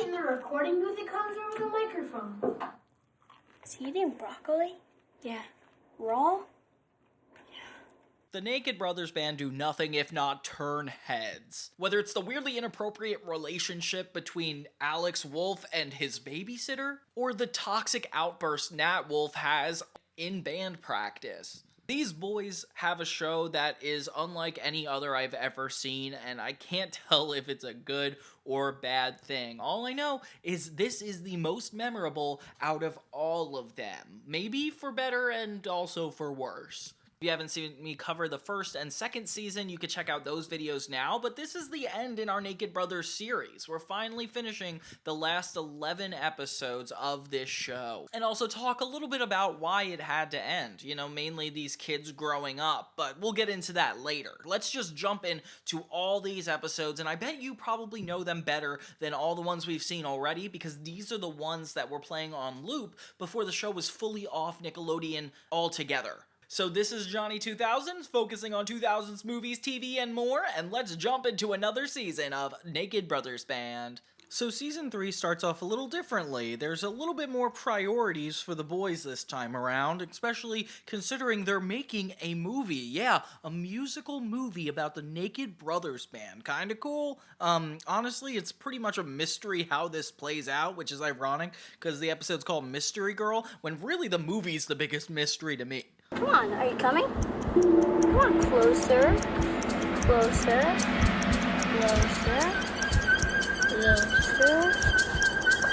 in the recording booth, it comes over the microphone. Is he eating broccoli? Yeah. Raw? The Naked Brothers Band do nothing if not turn heads. Whether it's the weirdly inappropriate relationship between Alex Wolf and his babysitter, or the toxic outburst Nat Wolf has in band practice. These boys have a show that is unlike any other I've ever seen, and I can't tell if it's a good or bad thing. All I know is this is the most memorable out of all of them. Maybe for better and also for worse. If you haven't seen me cover the first and second season, you can check out those videos now, but this is the end in our Naked Brothers series. We're finally finishing the last 11 episodes of this show. And also talk a little bit about why it had to end. You know, mainly these kids growing up, but we'll get into that later. Let's just jump into all these episodes, and I bet you probably know them better than all the ones we've seen already, because these are the ones that were playing on loop before the show was fully off Nickelodeon altogether. So this is Johnny 2000s, focusing on 2000s movies, TV, and more, and let's jump into another season of Naked Brothers Band. So season 3 starts off a little differently. There's a little bit more priorities for the boys this time around, especially considering they're making a movie. Yeah, a musical movie about the Naked Brothers Band. Kinda cool. Honestly, it's pretty much a mystery how this plays out, which is ironic, because the episode's called Mystery Girl, when really the movie's the biggest mystery to me. Come on, are you coming? Come on, closer. Closer. Closer. Closer.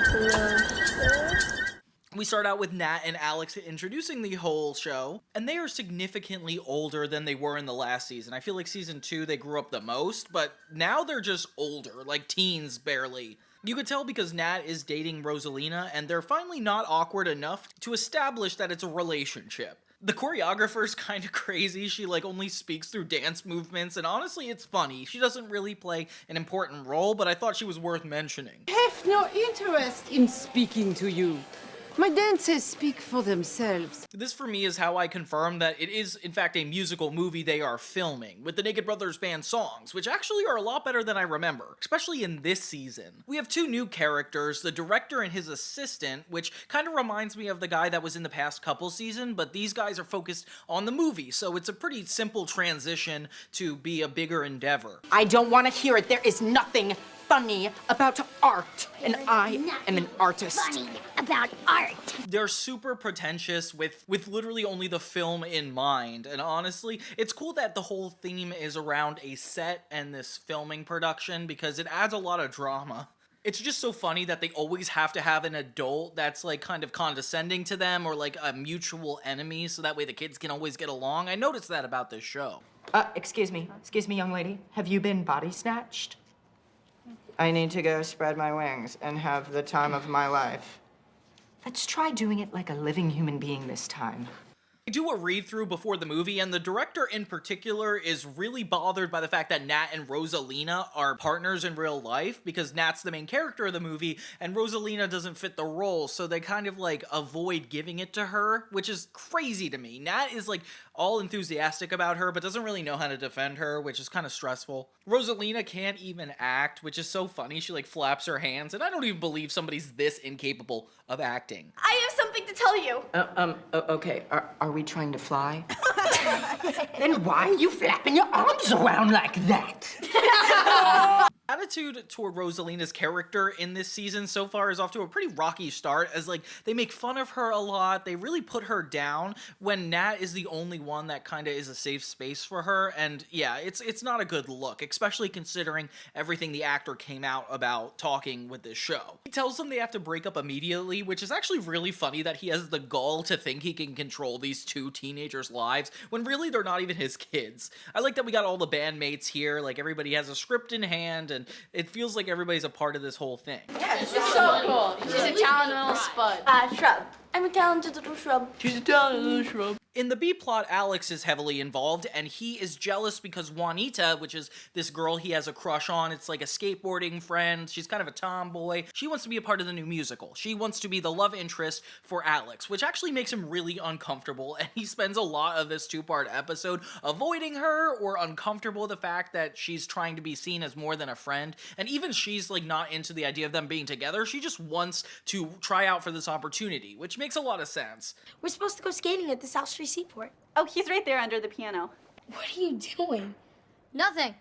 Closer. We start out with Nat and Alex introducing the whole show, and they are significantly older than they were in the last season. I feel like season 2 they grew up the most, but now they're just older, like teens barely. You could tell because Nat is dating Rosalina, and they're finally not awkward enough to establish that it's a relationship. The choreographer's kind of crazy. She only speaks through dance movements, and honestly it's funny. She doesn't really play an important role, but I thought she was worth mentioning. I have no interest in speaking to you. My dances speak for themselves. This for me is how I confirm that it is in fact a musical movie they are filming, with the Naked Brothers Band songs, which actually are a lot better than I remember, especially in this season. We have 2 new characters, the director and his assistant, which kind of reminds me of the guy that was in the past couple seasons, but these guys are focused on the movie, so it's a pretty simple transition to be a bigger endeavor. I don't want to hear it. There is nothing funny about art, and I am an artist. Funny about art. They're super pretentious with literally only the film in mind, and honestly, it's cool that the whole theme is around a set and this filming production because it adds a lot of drama. It's just so funny that they always have to have an adult that's kind of condescending to them or a mutual enemy so that way the kids can always get along. I noticed that about this show. Excuse me, young lady. Have you been body snatched? I need to go spread my wings and have the time of my life. Let's try doing it like a living human being this time. I do a read-through before the movie, and the director in particular is really bothered by the fact that Nat and Rosalina are partners in real life, because Nat's the main character of the movie, and Rosalina doesn't fit the role, so they kind of avoid giving it to her, which is crazy to me. Nat is all enthusiastic about her, but doesn't really know how to defend her, which is kind of stressful. Rosalina can't even act, which is so funny. She flaps her hands, and I don't even believe somebody's this incapable of acting. I have something to tell you. Okay. Are we trying to fly? Then why are you flapping your arms around like that? Attitude toward Rosalina's character in this season so far is off to a pretty rocky start, as they make fun of her a lot. They really put her down when Nat is the only one that kind of is a safe space for her, and yeah, it's not a good look, especially considering everything the actor came out about talking with this show. He tells them they have to break up immediately, which is actually really funny that he has the gall to think he can control these 2 teenagers' lives when really they're not even his kids. I like that we got all the bandmates here, everybody has a script in hand, and it feels like everybody's a part of this whole thing. Yeah, this is so cool. She's a talented little spud. Shrub. I'm a talented little shrub. She's a talented little shrub. In the B plot, Alex is heavily involved, and he is jealous because Juanita, which is this girl he has a crush on, it's like a skateboarding friend, she's kind of a tomboy, she wants to be a part of the new musical. She wants to be the love interest for Alex, which actually makes him really uncomfortable, and he spends a lot of this two-part episode avoiding her or uncomfortable with the fact that she's trying to be seen as more than a friend, and even she's like not into the idea of them being together. She just wants to try out for this opportunity, which makes a lot of sense. We're supposed to go skating at the South Street Seaport. Oh, he's right there under the piano. What are you doing? Nothing.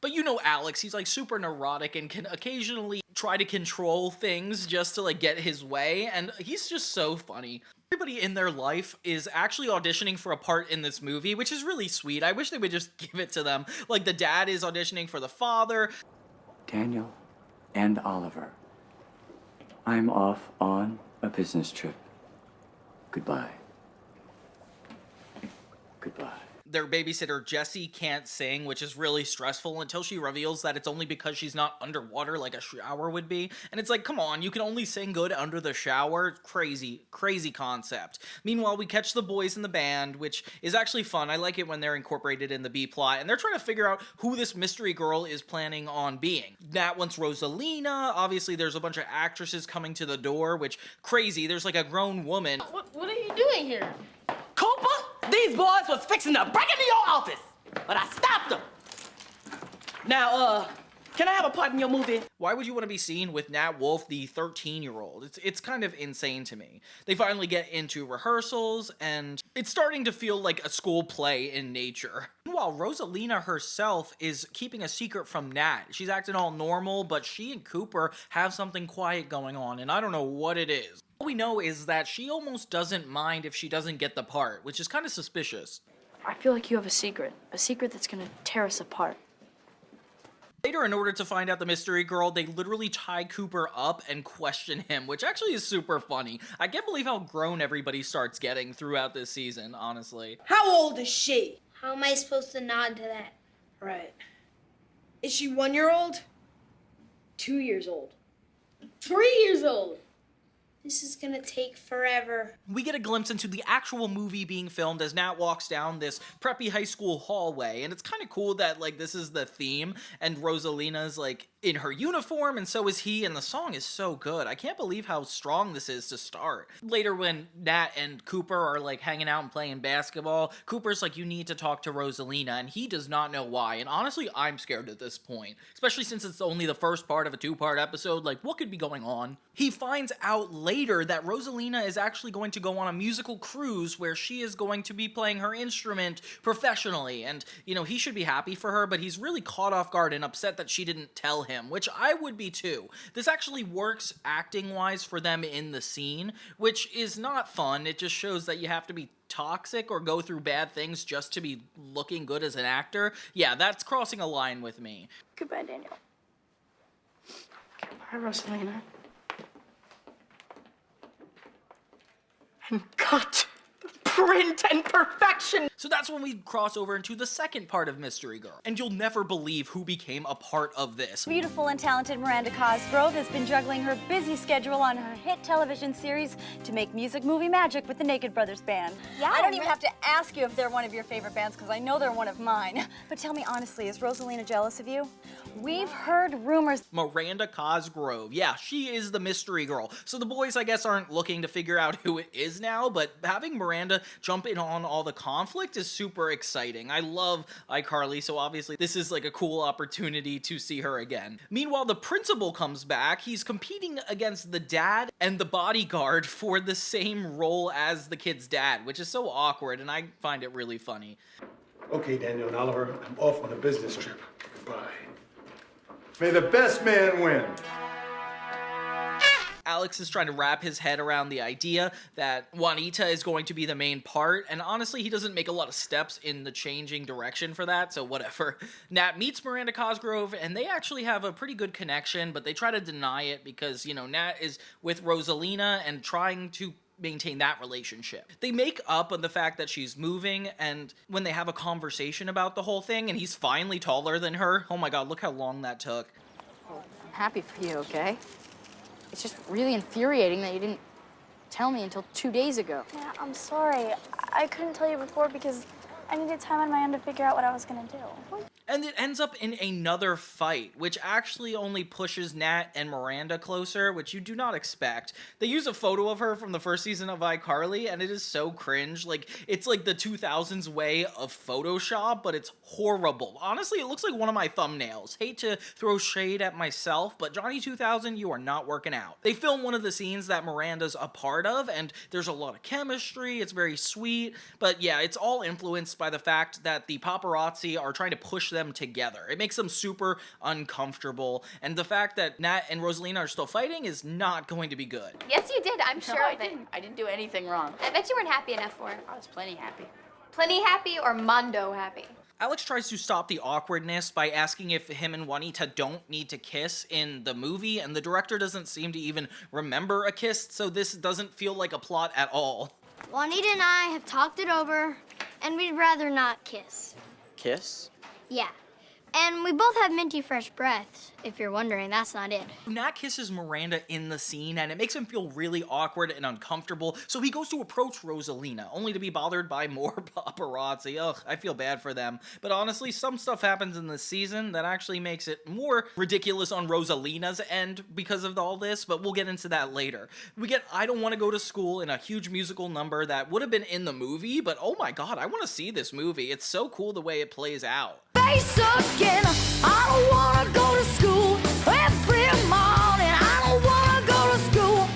But you know Alex, he's like super neurotic and can occasionally try to control things just to like get his way, and he's just so funny. Everybody in their life is actually auditioning for a part in this movie, which is really sweet. I wish they would just give it to them. Like the dad is auditioning for the father. Daniel and Oliver, I'm off on a business trip. Goodbye. Goodbye. Their babysitter, Jessie, can't sing, which is really stressful until she reveals that it's only because she's not underwater like a shower would be. And it's like, come on, you can only sing good under the shower? Crazy, crazy concept. Meanwhile, we catch the boys in the band, which is actually fun. I like it when they're incorporated in the B-plot, and they're trying to figure out who this mystery girl is planning on being. Nat wants Rosalina. Obviously, there's a bunch of actresses coming to the door, which, crazy. There's like a grown woman. What are you doing here? Cooper, these boys was fixing to break into your office, but I stopped them. Now, can I have a part in your movie? Why would you want to be seen with Nat Wolff, the 13-year-old? It's kind of insane to me. They finally get into rehearsals, and it's starting to feel like a school play in nature. Meanwhile, Rosalina herself is keeping a secret from Nat. She's acting all normal, but she and Cooper have something quiet going on, and I don't know what it is. All we know is that she almost doesn't mind if she doesn't get the part, which is kind of suspicious. I feel like you have a secret that's gonna tear us apart. Later, in order to find out the mystery girl, they literally tie Cooper up and question him, which actually is super funny. I can't believe how grown everybody starts getting throughout this season, honestly. How old is she? How am I supposed to nod to that? Right. Is she 1 year old? 2 years old? 3 years old? This is gonna take forever. We get a glimpse into the actual movie being filmed as Nat walks down this preppy high school hallway, and it's kind of cool that, like, this is the theme, and Rosalina's, like, in her uniform, and so is he, and the song is so good. I can't believe how strong this is to start. Later, when Nat and Cooper are, like, hanging out and playing basketball, Cooper's like, you need to talk to Rosalina, and he does not know why, and honestly, I'm scared at this point, especially since it's only the first part of a two-part episode. Like, what could be going on? He finds out later that Rosalina is actually going to go on a musical cruise where she is going to be playing her instrument professionally, and, you know, he should be happy for her, but he's really caught off guard and upset that she didn't tell him, which I would be too. This actually works acting-wise for them in the scene, which is not fun. It just shows that you have to be toxic or go through bad things just to be looking good as an actor. Yeah, that's crossing a line with me. Goodbye, Daniel. Goodbye, Rosalina. And cut the print and perfection. So that's when we cross over into the second part of Mystery Girl, and you'll never believe who became a part of this. Beautiful and talented Miranda Cosgrove has been juggling her busy schedule on her hit television series to make music movie magic with the Naked Brothers Band. Yeah, I don't even have to ask you if they're one of your favorite bands, because I know they're one of mine. But tell me honestly, is Rosalina jealous of you? We've heard rumors. Miranda Cosgrove. Yeah, she is the mystery girl. So the boys, I guess, aren't looking to figure out who it is now, but having Miranda jump in on all the conflict is super exciting. I love iCarly, so obviously this is like a cool opportunity to see her again. Meanwhile, the principal comes back. He's competing against the dad and the bodyguard for the same role as the kid's dad, which is so awkward, and I find it really funny. Okay, Daniel and Oliver, I'm off on a business trip. Goodbye. May the best man win. Alex is trying to wrap his head around the idea that Juanita is going to be the main part, and honestly, he doesn't make a lot of steps in the changing direction for that, so whatever. Nat meets Miranda Cosgrove, and they actually have a pretty good connection, but they try to deny it because, you know, Nat is with Rosalina and trying to maintain that relationship. They make up on the fact that she's moving, and when they have a conversation about the whole thing, and he's finally taller than her, oh my god, look how long that took. I'm happy for you, okay? It's just really infuriating that you didn't tell me until 2 days ago. Yeah, I'm sorry. I couldn't tell you before because I needed time on my own to figure out what I was gonna do. And it ends up in another fight, which actually only pushes Nat and Miranda closer, which you do not expect. They use a photo of her from the first season of iCarly, and it is so cringe. Like, it's like the 2000s way of Photoshop, but it's horrible. Honestly, it looks like one of my thumbnails. Hate to throw shade at myself, but Johnny 2000, you are not working out. They film one of the scenes that Miranda's a part of, and there's a lot of chemistry, it's very sweet, but yeah, it's all influenced by the fact that the paparazzi are trying to push them together. It makes them super uncomfortable, and the fact that Nat and Rosalina are still fighting is not going to be good. Yes, you did. I'm sure of it. I didn't do anything wrong. I bet you weren't happy enough for it. I was plenty happy. Plenty happy or mondo happy? Alex tries to stop the awkwardness by asking if him and Juanita don't need to kiss in the movie, and the director doesn't seem to even remember a kiss, so this doesn't feel like a plot at all. Juanita and I have talked it over, and we'd rather not kiss. Kiss? Yeah. And we both have minty fresh breath, if you're wondering. That's not it. Nat kisses Miranda in the scene, and it makes him feel really awkward and uncomfortable, so he goes to approach Rosalina, only to be bothered by more paparazzi. Ugh, I feel bad for them. But honestly, some stuff happens in this season that actually makes it more ridiculous on Rosalina's end because of all this, but we'll get into that later. We get I Don't Want to Go to School in a huge musical number that would have been in the movie, but oh my god, I want to see this movie. It's so cool the way it plays out. Face again, I don't wanna go to school every morning. I don't wanna go to school.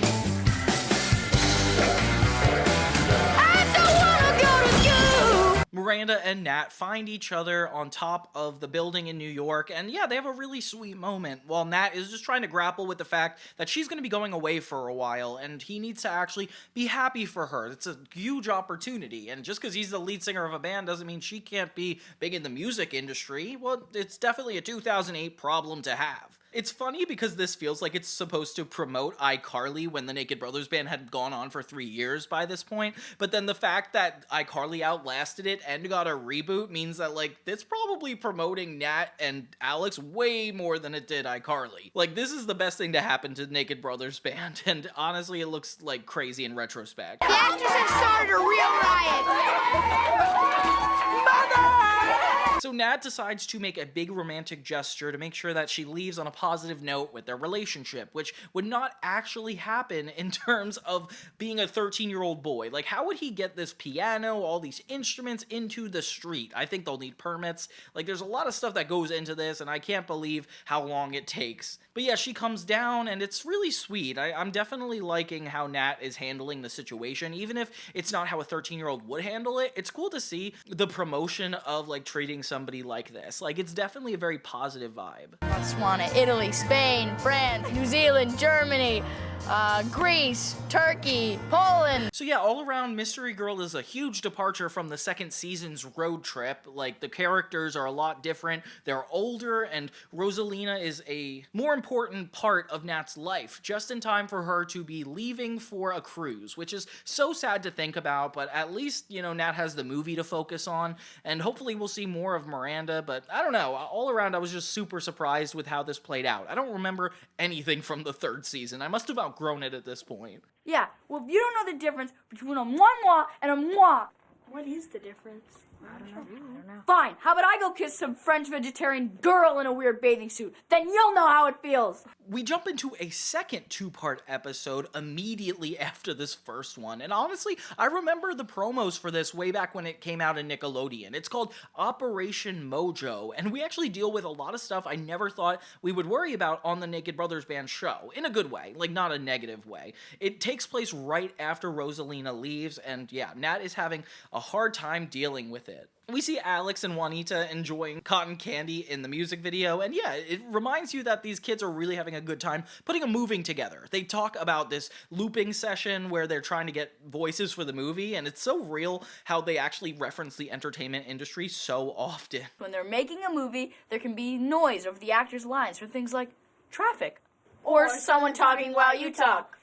I don't wanna go to school. Miranda and Nat find each other on top of the building in New York, and yeah, they have a really sweet moment while Nat is just trying to grapple with the fact that she's going to be going away for a while, and he needs to actually be happy for her. It's a huge opportunity, and just because he's the lead singer of a band doesn't mean she can't be big in the music industry. Well, it's definitely a 2008 problem to have. It's funny because this feels like it's supposed to promote iCarly when the Naked Brothers Band had gone on for 3 years by this point, but then the fact that iCarly outlasted it and got a reboot means that, like, it's probably promoting Nat and Alex way more than it did iCarly. Like, this is the best thing to happen to Naked Brothers Band, and honestly, it looks like crazy in retrospect. The actors have started a real riot. Mother! So Nat decides to make a big romantic gesture to make sure that she leaves on a positive note with their relationship, which would not actually happen in terms of being a 13-year-old boy. Like, how would he get this piano, all these instruments into the street? I think they'll need permits. Like, there's a lot of stuff that goes into this, and I can't believe how long it takes. But yeah, she comes down, and it's really sweet. I'm definitely liking how Nat is handling the situation, even if it's not how a 13-year-old would handle it. It's cool to see the promotion of, like, treating somebody like this. Like, it's definitely a very positive vibe. Botswana, Italy, Spain, France, New Zealand, Germany, Greece, Turkey, Poland. So yeah, all around, Mystery Girl is a huge departure from the second season's road trip. Like, the characters are a lot different, they're older, and Rosalina is a more important part of Nat's life, just in time for her to be leaving for a cruise, which is so sad to think about, but at least, you know, Nat has the movie to focus on, and hopefully we'll see more of Miranda, but I don't know, all around I was just super surprised with how this played out. I don't remember anything from the third season. I must have outgrown it at this point. Yeah, well, if you don't know the difference between a moi and a moi, what is the difference? I don't know. Fine, how about I go kiss some French vegetarian girl in a weird bathing suit? Then you'll know how it feels. We jump into a second two-part episode immediately after this first one, and honestly, I remember the promos for this way back when it came out in Nickelodeon. It's called Operation Mojo, and we actually deal with a lot of stuff I never thought we would worry about on the Naked Brothers Band show, in a good way, like not a negative way. It takes place right after Rosalina leaves, and yeah, Nat is having a hard time dealing with it. We see Alex and Juanita enjoying cotton candy in the music video, and yeah, it reminds you that these kids are really having a good time putting a movie together. They talk about this looping session where they're trying to get voices for the movie, and it's so real how they actually reference the entertainment industry so often. When they're making a movie, there can be noise over the actors' lines for things like traffic or someone talking while you talk.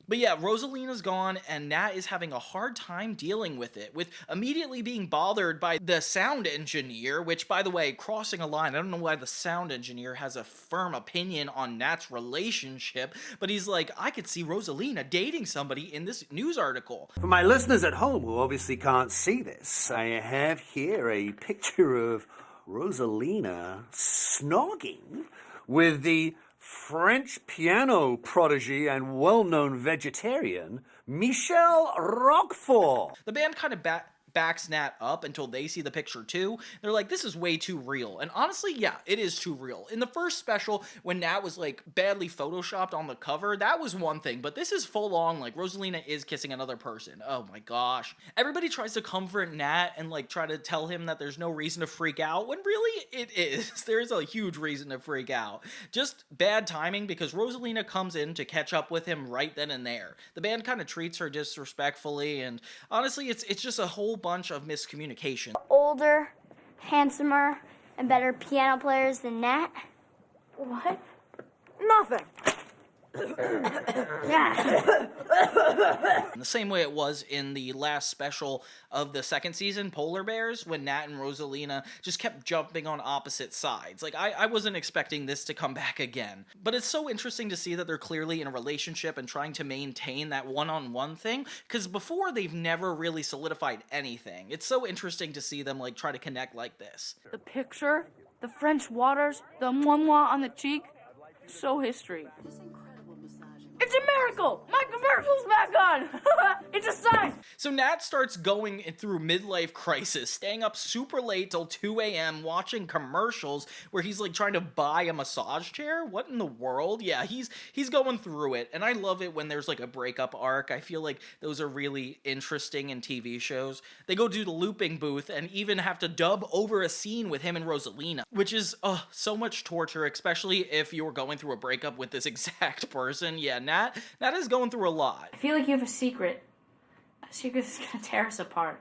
But yeah, Rosalina's gone, and Nat is having a hard time dealing with it, with immediately being bothered by the sound engineer, which, by the way, crossing a line. I don't know why the sound engineer has a firm opinion on Nat's relationship, but he's like, I could see Rosalina dating somebody in this news article. For my listeners at home who obviously can't see this, I have here a picture of Rosalina snogging with the French piano prodigy and well-known vegetarian, Michel Roquefort. The band kind of backs Nat up until they see the picture too. They're like, this is way too real. And honestly, yeah, it is too real. In the first special, when Nat was like badly photoshopped on the cover, that was one thing, but this is full on, like, Rosalina is kissing another person. Oh my gosh. Everybody tries to comfort Nat and like try to tell him that there's no reason to freak out, when really it is. There's a huge reason to freak out. Just bad timing, because Rosalina comes in to catch up with him right then and there. The band kind of treats her disrespectfully, and honestly, it's just a whole bunch of miscommunication. Older, handsomer, and better piano players than Nat? What? Nothing. In the same way it was in the last special of the second season, Polar Bears, when Nat and Rosalina just kept jumping on opposite sides. Like, I wasn't expecting this to come back again. But it's so interesting to see that they're clearly in a relationship and trying to maintain that one-on-one thing, because before they've never really solidified anything. It's so interesting to see them like try to connect like this. The picture, the French waters, the moi on the cheek, so history. It's a miracle! My commercial's back on! It's a sign! So Nat starts going through midlife crisis, staying up super late till 2 a.m. watching commercials where he's like trying to buy a massage chair. What in the world? Yeah, he's going through it, and I love it when there's like a breakup arc. I feel like those are really interesting in TV shows. They go to the looping booth and even have to dub over a scene with him and Rosalina, which is so much torture, especially if you're going through a breakup with this exact person. Yeah, Nat is going through a lot. I feel like you have a secret. A secret that's gonna tear us apart.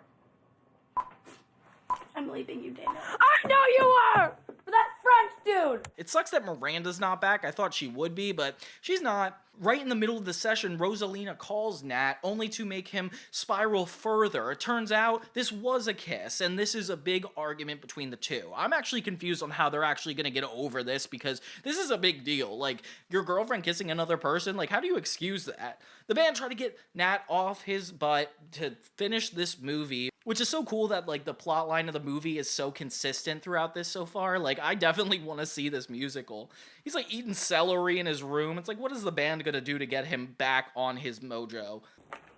I'm leaving you, Dana. I know you are! For that French dude! It sucks that Miranda's not back. I thought she would be, but she's not. Right in the middle of the session, Rosalina calls Nat, only to make him spiral further. It turns out this was a kiss, and this is a big argument between the two. I'm actually confused on how they're actually gonna get over this, because this is a big deal. Like, your girlfriend kissing another person, like, how do you excuse that? The band tried to get Nat off his butt to finish this movie, which is so cool that, like, the plot line of the movie is so consistent throughout this so far. Like, I definitely want to see this musical. He's, like, eating celery in his room. It's like, what is the band gonna do to get him back on his mojo?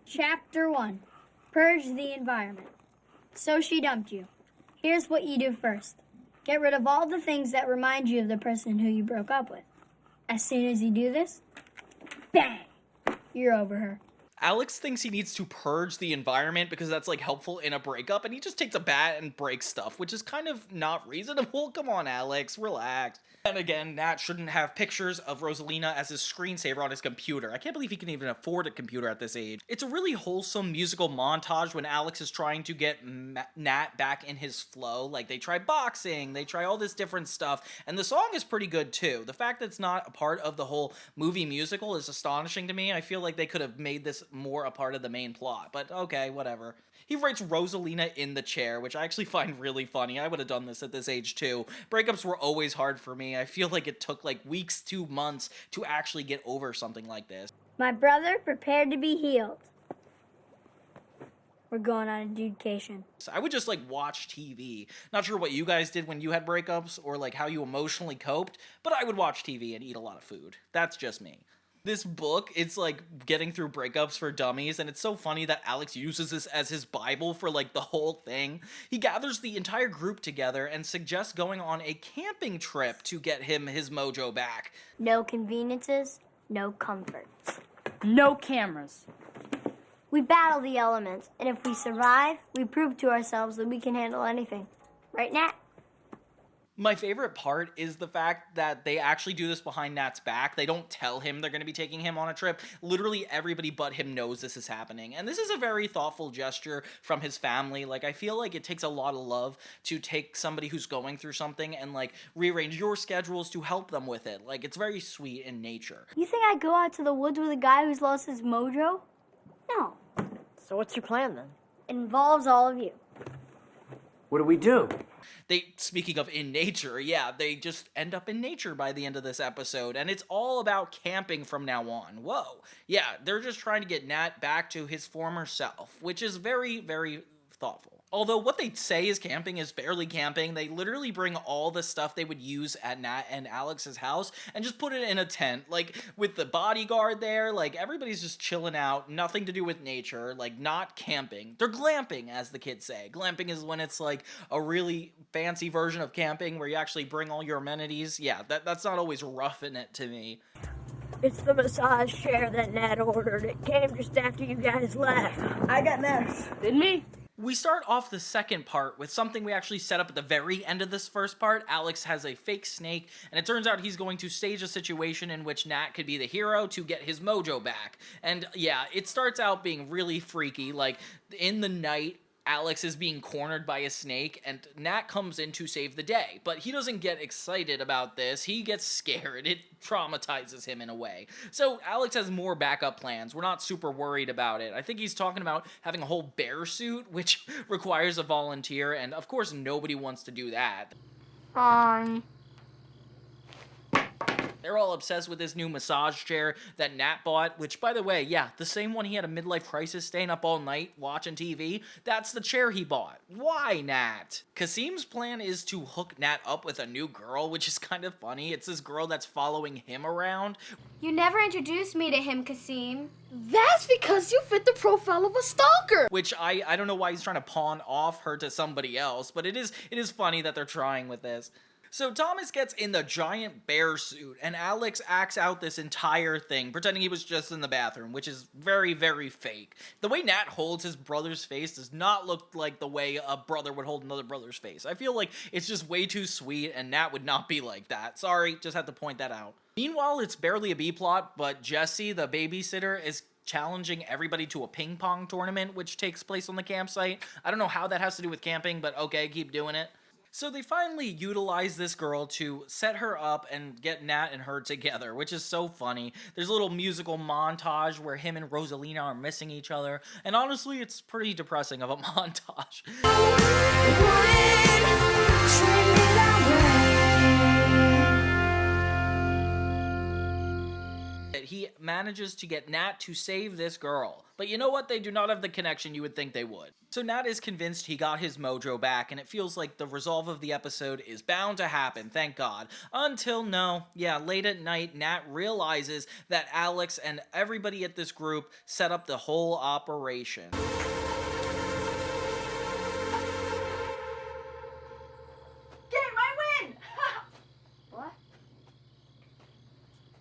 Chapter 1. Purge the environment. So she dumped you. Here's what you do first. Get rid of all the things that remind you of the person who you broke up with. As soon as you do this, bang! You're over her. Alex thinks he needs to purge the environment because that's, like, helpful in a breakup, and he just takes a bat and breaks stuff, which is kind of not reasonable. Come on, Alex, relax. And again, Nat shouldn't have pictures of Rosalina as his screensaver on his computer. I can't believe he can even afford a computer at this age. It's a really wholesome musical montage when Alex is trying to get Nat back in his flow. Like, they try boxing, they try all this different stuff, and the song is pretty good too. The fact that it's not a part of the whole movie musical is astonishing to me. I feel like they could have made this more a part of the main plot, but okay, whatever. He writes Rosalina in the chair, which I actually find really funny. I would have done this at this age too. Breakups were always hard for me. I feel like it took like weeks to months to actually get over something like this. My brother prepared to be healed. We're going on a dudecation. So I would just like watch TV. Not sure what you guys did when you had breakups or like how you emotionally coped, but I would watch TV and eat a lot of food. That's just me. This book, it's like getting through breakups for dummies, and it's so funny that Alex uses this as his Bible for like the whole thing. He gathers the entire group together and suggests going on a camping trip to get him his mojo back. No conveniences, no comforts. No cameras. We battle the elements, and if we survive, we prove to ourselves that we can handle anything. Right, Nat? My favorite part is the fact that they actually do this behind Nat's back. They don't tell him they're going to be taking him on a trip. Literally everybody but him knows this is happening. And this is a very thoughtful gesture from his family. Like, I feel like it takes a lot of love to take somebody who's going through something and, like, rearrange your schedules to help them with it. Like, it's very sweet in nature. You think I'd go out to the woods with a guy who's lost his mojo? No. So what's your plan then? It involves all of you. What do we do? Speaking of in nature, yeah, they just end up in nature by the end of this episode, and it's all about camping from now on. Whoa. Yeah, they're just trying to get Nat back to his former self, which is very, very thoughtful. Although what they say is camping is barely camping. They literally bring all the stuff they would use at Nat and Alex's house and just put it in a tent, like with the bodyguard there. Like, everybody's just chilling out, nothing to do with nature, like not camping. They're glamping, as the kids say. Glamping is when it's like a really fancy version of camping where you actually bring all your amenities. Yeah, that's not always roughing it to me. It's the massage chair that Nat ordered. It came just after you guys left. I got nerves. Didn't me? We start off the second part with something we actually set up at the very end of this first part. Alex has a fake snake, and it turns out he's going to stage a situation in which Nat could be the hero to get his mojo back. And yeah, it starts out being really freaky. Like, in the night, Alex is being cornered by a snake, and Nat comes in to save the day. But he doesn't get excited about this. He gets scared. It traumatizes him in a way. So Alex has more backup plans. We're not super worried about it. I think he's talking about having a whole bear suit, which requires a volunteer, and of course nobody wants to do that. Fine. They're all obsessed with this new massage chair that Nat bought, which, by the way, yeah, the same one he had a midlife crisis staying up all night watching TV, that's the chair he bought. Why, Nat? Kasim's plan is to hook Nat up with a new girl, which is kind of funny. It's this girl that's following him around. You never introduced me to him, Kasim. That's because you fit the profile of a stalker. Which I don't know why he's trying to pawn off her to somebody else, but it is funny that they're trying with this. So Thomas gets in the giant bear suit, and Alex acts out this entire thing, pretending he was just in the bathroom, which is very, very fake. The way Nat holds his brother's face does not look like the way a brother would hold another brother's face. I feel like it's just way too sweet, and Nat would not be like that. Sorry, just had to point that out. Meanwhile, it's barely a B-plot, but Jesse, the babysitter, is challenging everybody to a ping pong tournament, which takes place on the campsite. I don't know how that has to do with camping, but okay, keep doing it. So they finally utilize this girl to set her up and get Nat and her together, which is so funny. There's a little musical montage where him and Rosalina are missing each other, and honestly, it's pretty depressing of a montage. He manages to get Nat to save this girl. But you know what? They do not have the connection you would think they would. So Nat is convinced he got his mojo back, and it feels like the resolve of the episode is bound to happen, thank God. Until no, yeah, late at night, Nat realizes that Alex and everybody at this group set up the whole operation. Game, I win! What?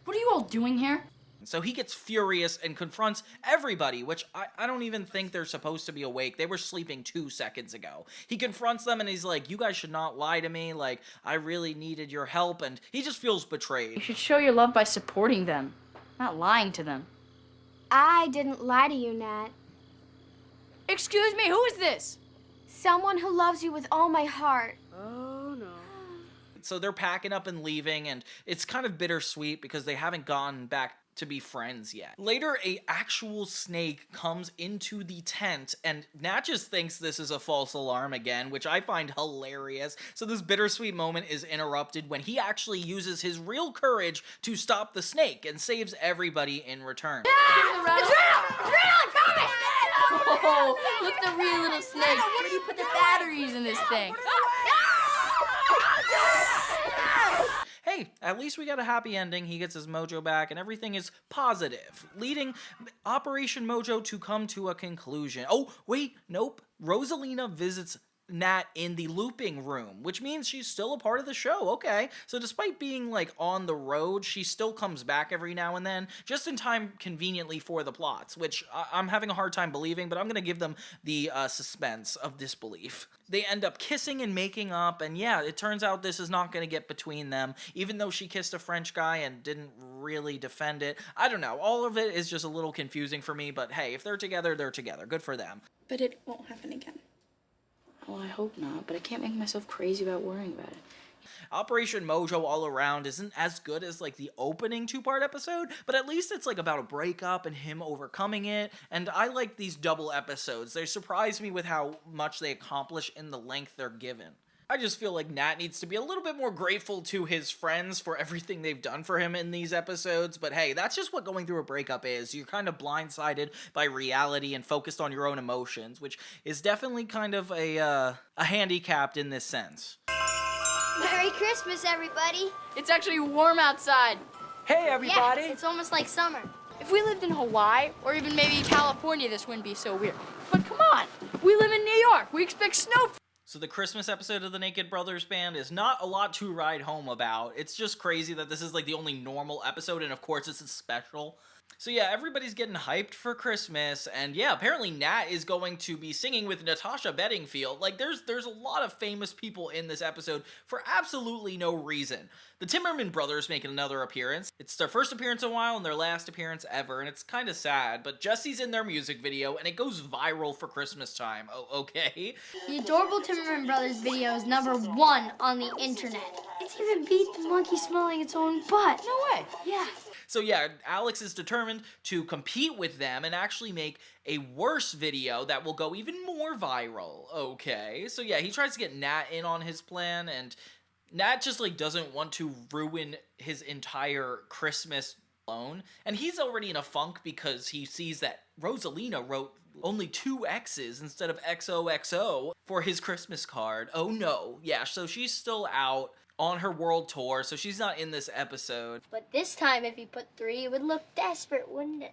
What are you all doing here? So he gets furious and confronts everybody, which I don't even think they're supposed to be awake. They were sleeping 2 seconds ago. He confronts them and he's like, you guys should not lie to me. Like, I really needed your help. And he just feels betrayed. You should show your love by supporting them, not lying to them. I didn't lie to you, Nat. Excuse me, who is this? Someone who loves you with all my heart. Oh, no. So they're packing up and leaving, and it's kind of bittersweet because they haven't gone back to be friends yet. Later, a actual snake comes into the tent, and Nat just thinks this is a false alarm again, which I find hilarious. So this bittersweet moment is interrupted when he actually uses his real courage to stop the snake and saves everybody in return. It's real! It's real! I found it! Oh, look, the real little snake. Where do you put the batteries in this thing? Hey, at least we got a happy ending. He gets his mojo back and everything is positive, leading Operation Mojo to come to a conclusion. Oh, wait, nope. Rosalina visits Nat in the looping room, which means she's still a part of the show. Okay, so despite being like on the road, she still comes back every now and then, just in time conveniently for the plots, which I'm having a hard time believing, but I'm gonna give them the suspense of disbelief. They end up kissing and making up, and yeah, it turns out this is not gonna get between them, even though she kissed a French guy and didn't really defend it. I don't know, all of it is just a little confusing for me, but hey, if they're together, they're together. Good for them. But it won't happen again. Well, I hope not, but I can't make myself crazy about worrying about it. Operation Mojo all around isn't as good as like the opening 2-part episode, but at least it's like about a breakup and him overcoming it, and I like these double episodes. They surprise me with how much they accomplish in the length they're given. I just feel like Nat needs to be a little bit more grateful to his friends for everything they've done for him in these episodes, but hey, that's just what going through a breakup is. You're kind of blindsided by reality and focused on your own emotions, which is definitely kind of a handicap in this sense. Merry Christmas, everybody. It's actually warm outside. Hey, everybody. Yeah, it's almost like summer. If we lived in Hawaii or even maybe California, this wouldn't be so weird. But come on, we live in New York. We expect snow. So the Christmas episode of the Naked Brothers Band is not a lot to write home about. It's just crazy that this is like the only normal episode, and of course it's a special. So yeah, everybody's getting hyped for Christmas, and yeah, apparently Nat is going to be singing with Natasha Bedingfield. Like, there's a lot of famous people in this episode for absolutely no reason. The Timmerman brothers make another appearance. It's their first appearance in a while and their last appearance ever, and it's kind of sad, but Jesse's in their music video, and it goes viral for Christmas time. Oh, okay? The Adorable Timmerman Brothers video is #1 on the internet. It's even beat the monkey smelling its own butt. No way. Yeah. So yeah, Alex is determined to compete with them and actually make a worse video that will go even more viral. Okay, so yeah, he tries to get Nat in on his plan, and Nat just like doesn't want to ruin his entire Christmas alone. And he's already in a funk because he sees that Rosalina wrote only 2 X's instead of XOXO for his Christmas card. Oh no. Yeah, so she's still out on her world tour, so she's not in this episode. But this time, if he put 3, it would look desperate, wouldn't it?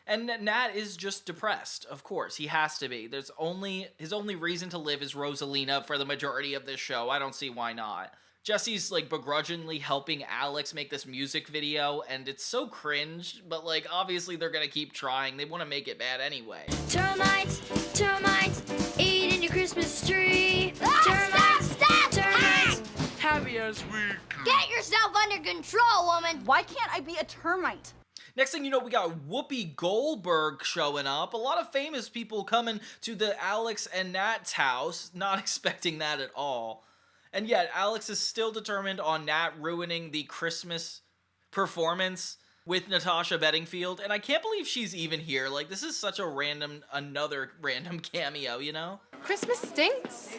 And Nat is just depressed, of course. He has to be. His only reason to live is Rosalina for the majority of this show. I don't see why not. Jesse's like begrudgingly helping Alex make this music video, and it's so cringe, but like obviously they're gonna keep trying. They want to make it bad anyway. Termites, termites, eating your Christmas tree. Stop! Termites. Happy as we can. Get yourself under control, woman! Why can't I be a termite? Next thing you know, we got Whoopi Goldberg showing up. A lot of famous people coming to the Alex and Nat's house, not expecting that at all. And yet, Alex is still determined on Nat ruining the Christmas performance with Natasha Bedingfield, and I can't believe she's even here. Like, this is such a another random cameo, you know? Christmas stinks?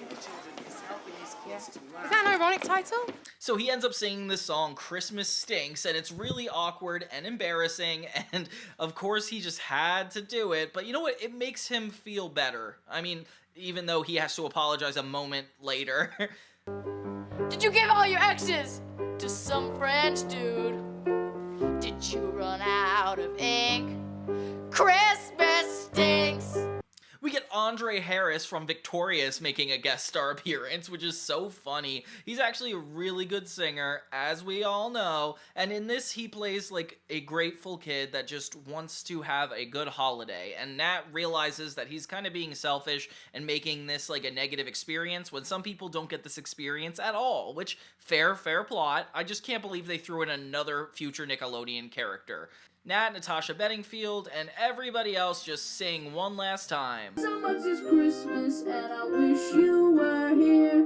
Is that an ironic title? So he ends up singing this song, Christmas Stinks, and it's really awkward and embarrassing, and of course he just had to do it, but you know what? It makes him feel better. I mean, even though he has to apologize a moment later. Did you give all your exes to some French dude? Did you run out of ink? Christmas stinks. We get Andre Harris from Victorious making a guest star appearance, which is so funny. He's actually a really good singer, as we all know, and in this he plays like a grateful kid that just wants to have a good holiday, and Nat realizes that he's kind of being selfish and making this like a negative experience when some people don't get this experience at all, which fair plot. I just can't believe they threw in another future Nickelodeon character. Nat, Natasha Bedingfield, and everybody else just sing one last time. So much is Christmas and I wish you were here.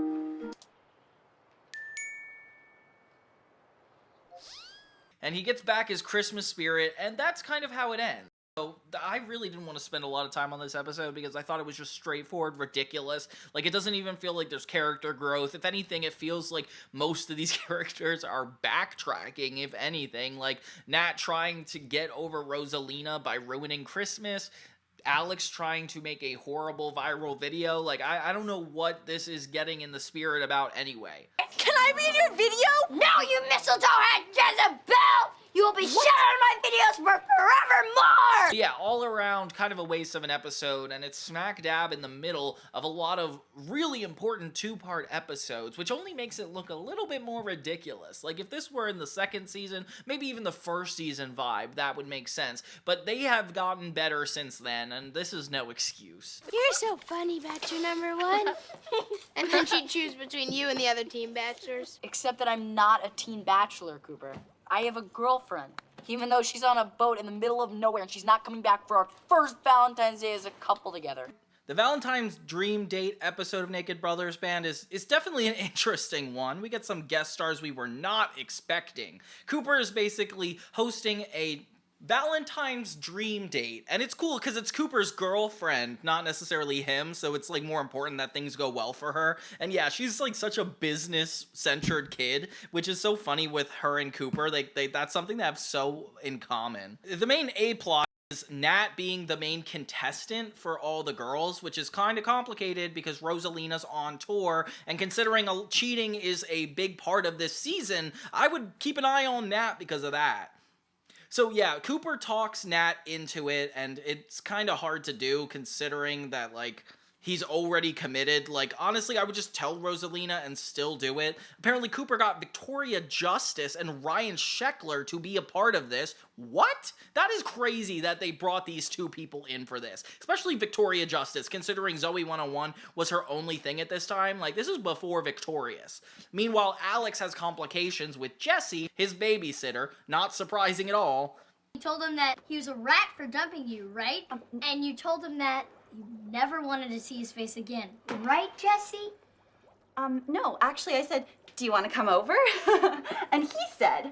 And he gets back his Christmas spirit, and that's kind of how it ends. So I really didn't want to spend a lot of time on this episode because I thought it was just straightforward, ridiculous. Like, it doesn't even feel like there's character growth. If anything, it feels like most of these characters are backtracking, if anything. Like, Nat trying to get over Rosalina by ruining Christmas. Alex trying to make a horrible viral video. Like, I don't know what this is getting in the spirit about anyway. Can I be in your video? No, you mistletoe-head Jezebel! You will be shut out of my videos for forevermore! Yeah, all around kind of a waste of an episode, and it's smack dab in the middle of a lot of really important two-part episodes, which only makes it look a little bit more ridiculous. Like, if this were in the second season, maybe even the first season vibe, that would make sense. But they have gotten better since then, and this is no excuse. You're so funny, Bachelor number one. And then she'd choose between you and the other teen bachelors. Except that I'm not a teen bachelor, Cooper. I have a girlfriend, even though she's on a boat in the middle of nowhere and she's not coming back for our first Valentine's Day as a couple together. The Valentine's Dream Date episode of Naked Brothers Band is definitely an interesting one. We get some guest stars we were not expecting. Cooper is basically hosting a Valentine's Dream Date, and it's cool because it's Cooper's girlfriend, not necessarily him, so it's like more important that things go well for her. And yeah, she's like such a business-centered kid, which is so funny with her and Cooper. That's something they have so in common. The main A-plot is Nat being the main contestant for all the girls, which is kind of complicated because Rosalina's on tour, and considering cheating is a big part of this season, I would keep an eye on Nat because of that. So yeah, Cooper talks Nat into it, and it's kind of hard to do considering that, like, he's already committed. Like, honestly, I would just tell Rosalina and still do it. Apparently, Cooper got Victoria Justice and Ryan Sheckler to be a part of this. What? That is crazy that they brought these two people in for this. Especially Victoria Justice, considering Zoe 101 was her only thing at this time. Like, this is before Victorious. Meanwhile, Alex has complications with Jesse, his babysitter. Not surprising at all. You told him that he was a rat for dumping you, right? And you told him that you never wanted to see his face again. Right, Jesse? No, actually I said, do you want to come over? And he said...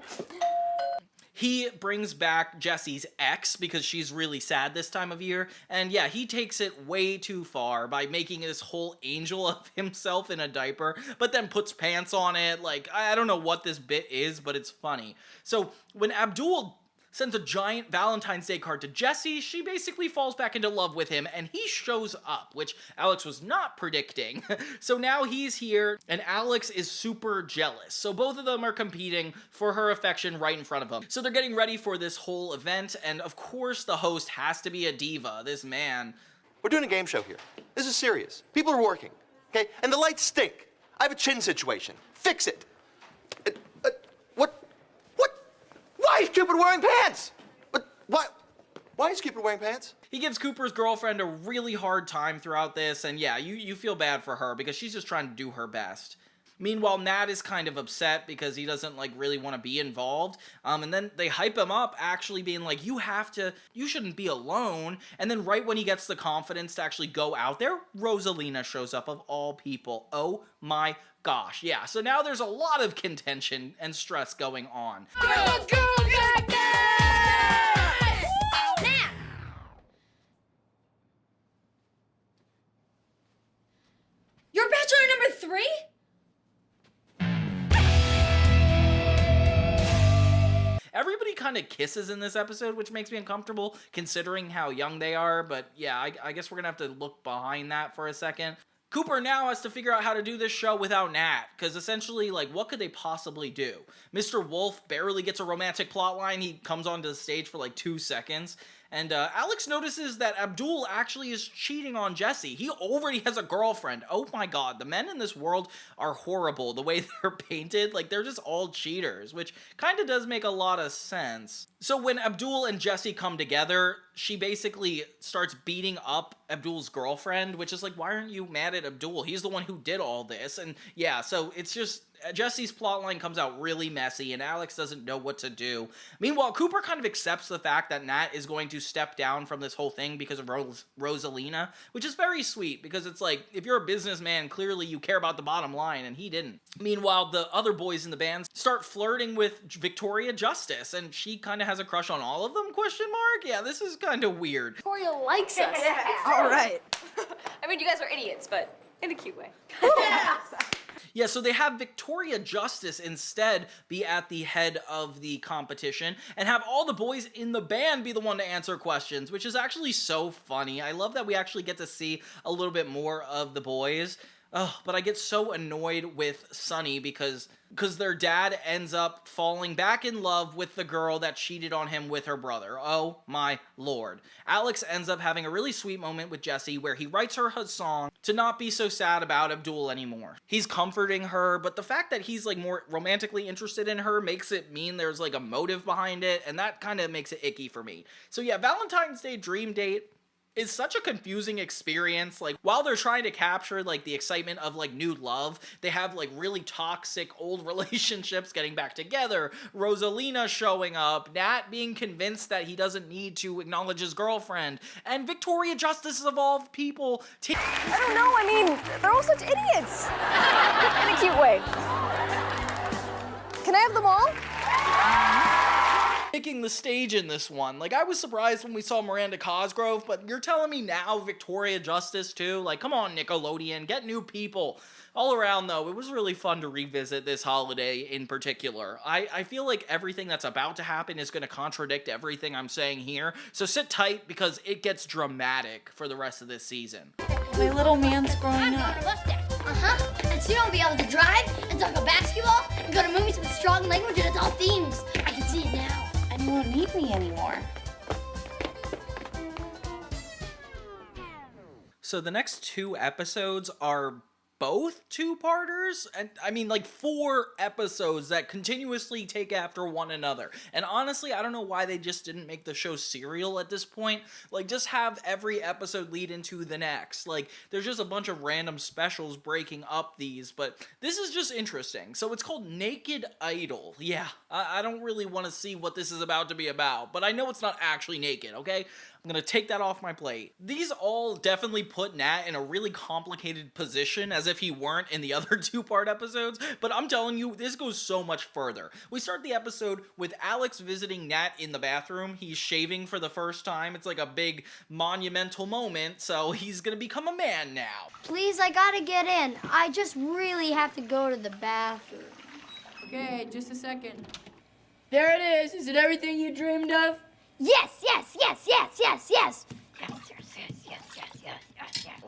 He brings back Jesse's ex because she's really sad this time of year, and yeah, he takes it way too far by making this whole angel of himself in a diaper, but then puts pants on it. Like, I don't know what this bit is, but it's funny. So, when Abdul sends a giant Valentine's Day card to Jesse, she basically falls back into love with him, and he shows up, which Alex was not predicting. So now he's here, and Alex is super jealous. So both of them are competing for her affection right in front of him. So they're getting ready for this whole event, and of course the host has to be a diva, this man. We're doing a game show here. This is serious. People are working, okay? And the lights stink. I have a chin situation. Fix it. Why is Cupid wearing pants? But why is Cupid wearing pants? He gives Cooper's girlfriend a really hard time throughout this, and yeah, you feel bad for her because she's just trying to do her best. Meanwhile, Nat is kind of upset because he doesn't, like, really want to be involved. And then they hype him up, actually being like, you shouldn't be alone. And then right when he gets the confidence to actually go out there, Rosalina shows up of all people. Oh my gosh. Yeah, so now there's a lot of contention and stress going on. Girls, girls, back there! Nat! You're bachelor number 3? Everybody kind of kisses in this episode, which makes me uncomfortable considering how young they are, but yeah, I guess we're gonna have to look behind that for a second. Cooper now has to figure out how to do this show without Nat, because essentially, like, what could they possibly do? Mr. Wolf barely gets a romantic plotline. He comes onto the stage for like 2 seconds. And Alex notices that Abdul actually is cheating on Jesse. He already has a girlfriend. Oh my god, the men in this world are horrible. The way they're painted, like, they're just all cheaters, which kind of does make a lot of sense. So when Abdul and Jesse come together, she basically starts beating up Abdul's girlfriend, which is like, why aren't you mad at Abdul? He's the one who did all this. And yeah, so it's just... Jesse's plotline comes out really messy, and Alex doesn't know what to do. Meanwhile, Cooper kind of accepts the fact that Nat is going to step down from this whole thing because of Rosalina, which is very sweet, because it's like, if you're a businessman, clearly you care about the bottom line, and he didn't. Meanwhile, the other boys in the band start flirting with Victoria Justice, and she kind of has a crush on all of them, question mark? Yeah, this is kind of weird. Victoria likes us. All right. I mean, you guys are idiots, but in a cute way. Yeah, so they have Victoria Justice instead be at the head of the competition and have all the boys in the band be the one to answer questions, which is actually so funny. I love that we actually get to see a little bit more of the boys. But I get so annoyed with Sunny because their dad ends up falling back in love with the girl that cheated on him with her brother. Oh my lord. Alex ends up having a really sweet moment with Jessie where he writes her a song to not be so sad about Abdul anymore. He's comforting her, but the fact that he's like more romantically interested in her makes it mean there's like a motive behind it, and that kind of makes it icky for me. So yeah, Valentine's Day Dream Date is such a confusing experience. Like, while they're trying to capture like the excitement of like new love, they have like really toxic old relationships getting back together, Rosalina showing up, Nat being convinced that he doesn't need to acknowledge his girlfriend, and Victoria Justice of all people I don't know, I mean, they're all such idiots. In a cute way. Can I have them all? taking the stage in this one. Like, I was surprised when we saw Miranda Cosgrove, but you're telling me now Victoria Justice too? Like, come on, Nickelodeon, get new people. All around, though, it was really fun to revisit this holiday in particular. I feel like everything that's about to happen is going to contradict everything I'm saying here, so sit tight because it gets dramatic for the rest of this season. My little man's growing up. And soon I'll be able to drive and talk about basketball and go to movies with strong language and adult themes. I can see it now. And you won't need me anymore. So the next 2 episodes are both two-parters, and I mean like 4 episodes that continuously take after one another. And honestly, I don't know why they just didn't make the show serial at this point. Like, just have every episode lead into the next. Like, there's just a bunch of random specials breaking up these, but this is just interesting. So it's called Naked Idol. Yeah, I don't really want to see what this is about to be about, but I know it's not actually naked, okay? I'm gonna take that off my plate. These all definitely put Nat in a really complicated position, as if he weren't in the other 2-part episodes, but I'm telling you, this goes so much further. We start the episode with Alex visiting Nat in the bathroom. He's shaving for the first time. It's like a big monumental moment, so he's gonna become a man now. Please, I gotta get in. I just really have to go to the bathroom. Okay, just a second. There it is. Is it everything you dreamed of? Yes, yes, yes, yes, yes, yes.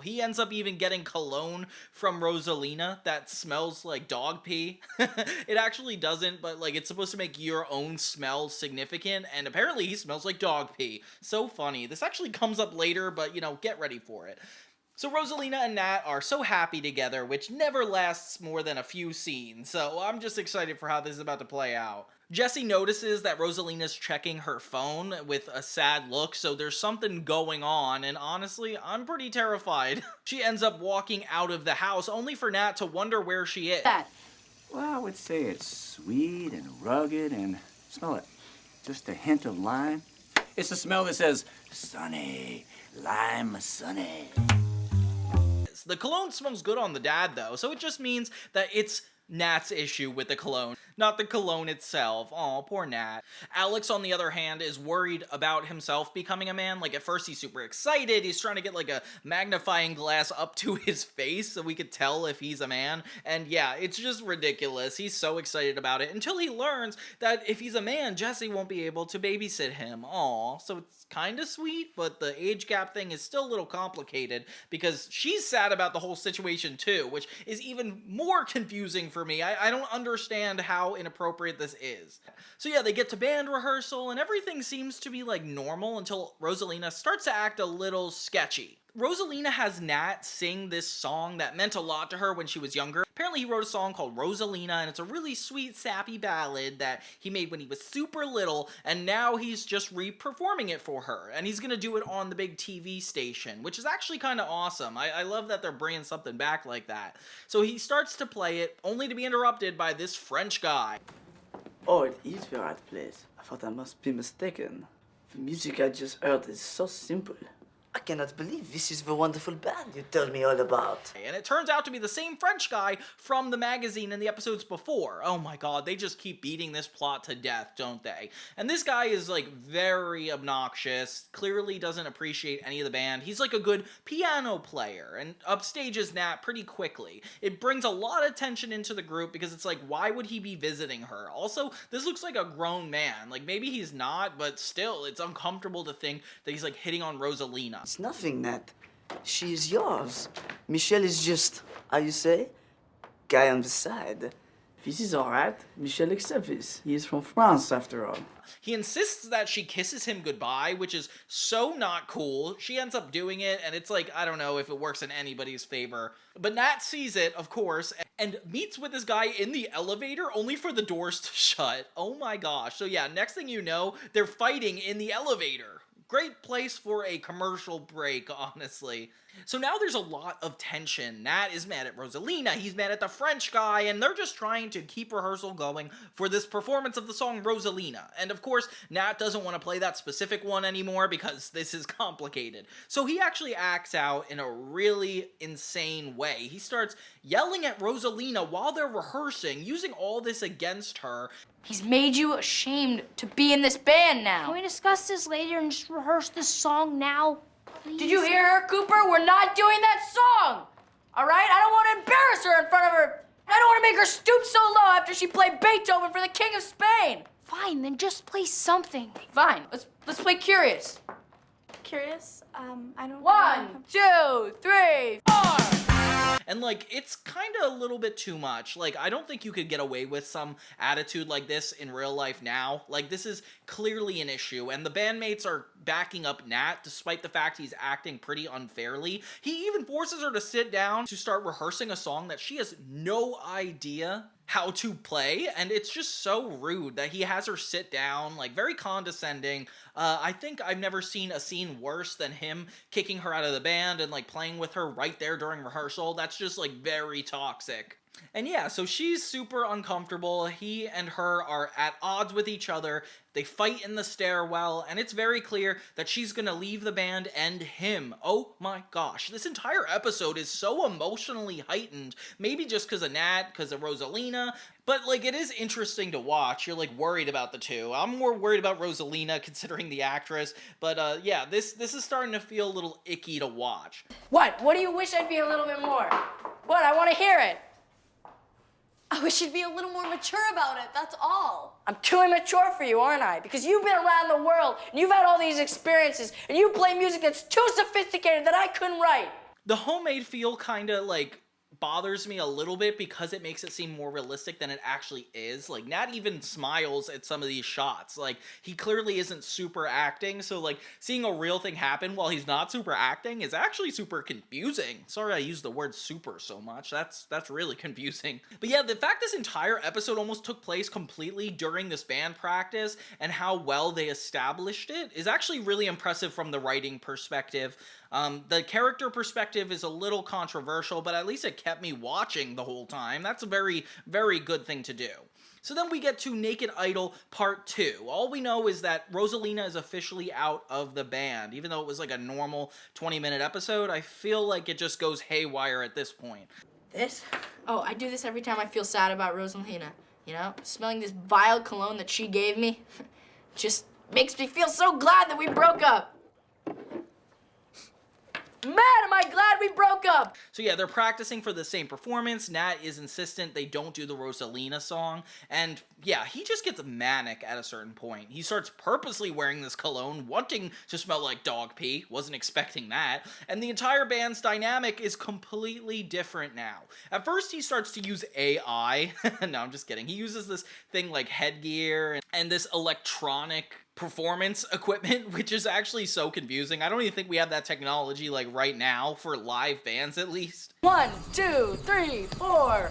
He ends up even getting cologne from Rosalina that smells like dog pee. It actually doesn't, but like it's supposed to make your own smell significant, and apparently he smells like dog pee. So funny. This actually comes up later, but you know, get ready for it. So Rosalina and Nat are so happy together, which never lasts more than a few scenes, so I'm just excited for how this is about to play out. Jessie notices that Rosalina's checking her phone with a sad look, so there's something going on, and honestly, I'm pretty terrified. She ends up walking out of the house, only for Nat to wonder where she is. Well, I would say it's sweet and rugged and, smell it, just a hint of lime. It's the smell that says, sunny, lime sunny. The cologne smells good on the dad, though, so it just means that it's Nat's issue with the cologne, not the cologne itself. Aw, poor Nat. Alex, on the other hand, is worried about himself becoming a man. Like, at first he's super excited. He's trying to get, like, a magnifying glass up to his face so we could tell if he's a man. And yeah, it's just ridiculous. He's so excited about it until he learns that if he's a man, Jessie won't be able to babysit him. Aw, so it's kind of sweet, but the age gap thing is still a little complicated because she's sad about the whole situation too, which is even more confusing for me. I don't understand how inappropriate this is. So yeah, they get to band rehearsal and everything seems to be like normal until Rosalina starts to act a little sketchy. Rosalina has Nat sing this song that meant a lot to her when she was younger. Apparently he wrote a song called Rosalina, and it's a really sweet, sappy ballad that he made when he was super little, and now he's just re-performing it for her, and he's gonna do it on the big TV station, which is actually kind of awesome. I love that they're bringing something back like that. So he starts to play it, only to be interrupted by this French guy. Oh, it is the right place. I thought I must be mistaken. The music I just heard is so simple. I cannot believe this is the wonderful band you told me all about. And it turns out to be the same French guy from the magazine in the episodes before. Oh my god, they just keep beating this plot to death, don't they? And this guy is like very obnoxious, clearly doesn't appreciate any of the band. He's like a good piano player and upstages Nat pretty quickly. It brings a lot of tension into the group because it's like, why would he be visiting her? Also, this looks like a grown man. Like, maybe he's not, but still, it's uncomfortable to think that he's like hitting on Rosalina. It's nothing, Nat. She is yours. Michel is just, how you say, guy on the side. This is all right. Michel accepts this. He is from France, after all. He insists that she kisses him goodbye, which is so not cool. She ends up doing it, and it's like, I don't know if it works in anybody's favor. But Nat sees it, of course, and meets with this guy in the elevator, only for the doors to shut. Oh my gosh. So yeah, next thing you know, they're fighting in the elevator. Great place for a commercial break, honestly. So now there's a lot of tension. Nat is mad at Rosalina, he's mad at the French guy, and they're just trying to keep rehearsal going for this performance of the song Rosalina. And of course, Nat doesn't want to play that specific one anymore because this is complicated. So he actually acts out in a really insane way. He starts yelling at Rosalina while they're rehearsing, using all this against her. He's made you ashamed to be in this band now. Can we discuss this later and just rehearse this song now? Please? Did you hear her, Cooper? We're not doing that song! All right? I don't want to embarrass her in front of her. I don't want to make her stoop so low after she played Beethoven for the King of Spain. Fine, then just play something. Fine. Let's play Curious. Curious? I don't. 1, 2, 3, 4. And, like, it's kind of a little bit too much. Like, I don't think you could get away with some attitude like this in real life now. Like, this is clearly an issue, and the bandmates are backing up Nat, despite the fact he's acting pretty unfairly. He even forces her to sit down to start rehearsing a song that she has no idea how to play, and it's just so rude that he has her sit down, like, very condescending. I think I've never seen a scene worse than him kicking her out of the band and, like, playing with her right there during rehearsal. That's just, like, very toxic. And yeah, so she's super uncomfortable. He and her are at odds with each other. They fight in the stairwell, and it's very clear that she's gonna leave the band and him. Oh my gosh, this entire episode is so emotionally heightened. Maybe just because of Nat, because of Rosalina, but like it is interesting to watch. You're like worried about the two. I'm more worried about Rosalina considering the actress, but yeah, this is starting to feel a little icky to watch. What? What do you wish I'd be a little bit more? What? I want to hear it. I wish you'd be a little more mature about it, that's all. I'm too immature for you, aren't I? Because you've been around the world, and you've had all these experiences, and you play music that's too sophisticated that I couldn't write. The homemade feel kind of like bothers me a little bit because it makes it seem more realistic than it actually is. Like, Nat even smiles at some of these shots. Like, he clearly isn't super acting, so like seeing a real thing happen while he's not super acting is actually super confusing. Sorry I used the word super so much. That's really confusing. But yeah, the fact this entire episode almost took place completely during this band practice and how well they established it is actually really impressive from the writing perspective. The character perspective is a little controversial, but at least it kept me watching the whole time. That's a very, very good thing to do. So then we get to Naked Idol Part 2. All we know is that Rosalina is officially out of the band. Even though it was like a normal 20-minute episode, I feel like it just goes haywire at this point. This? Oh, I do this every time I feel sad about Rosalina. You know, smelling this vile cologne that she gave me just makes me feel so glad that we broke up. Man, am I glad we broke up! So yeah, they're practicing for the same performance. Nat is insistent they don't do the Rosalina song. And yeah, he just gets manic at a certain point. He starts purposely wearing this cologne, wanting to smell like dog pee. Wasn't expecting that. And the entire band's dynamic is completely different now. At first, he starts to use AI. No, I'm just kidding. He uses this thing like headgear and this electronic performance equipment, which is actually so confusing. I don't even think we have that technology like right now for live bands at least. 1, 2, 3, 4.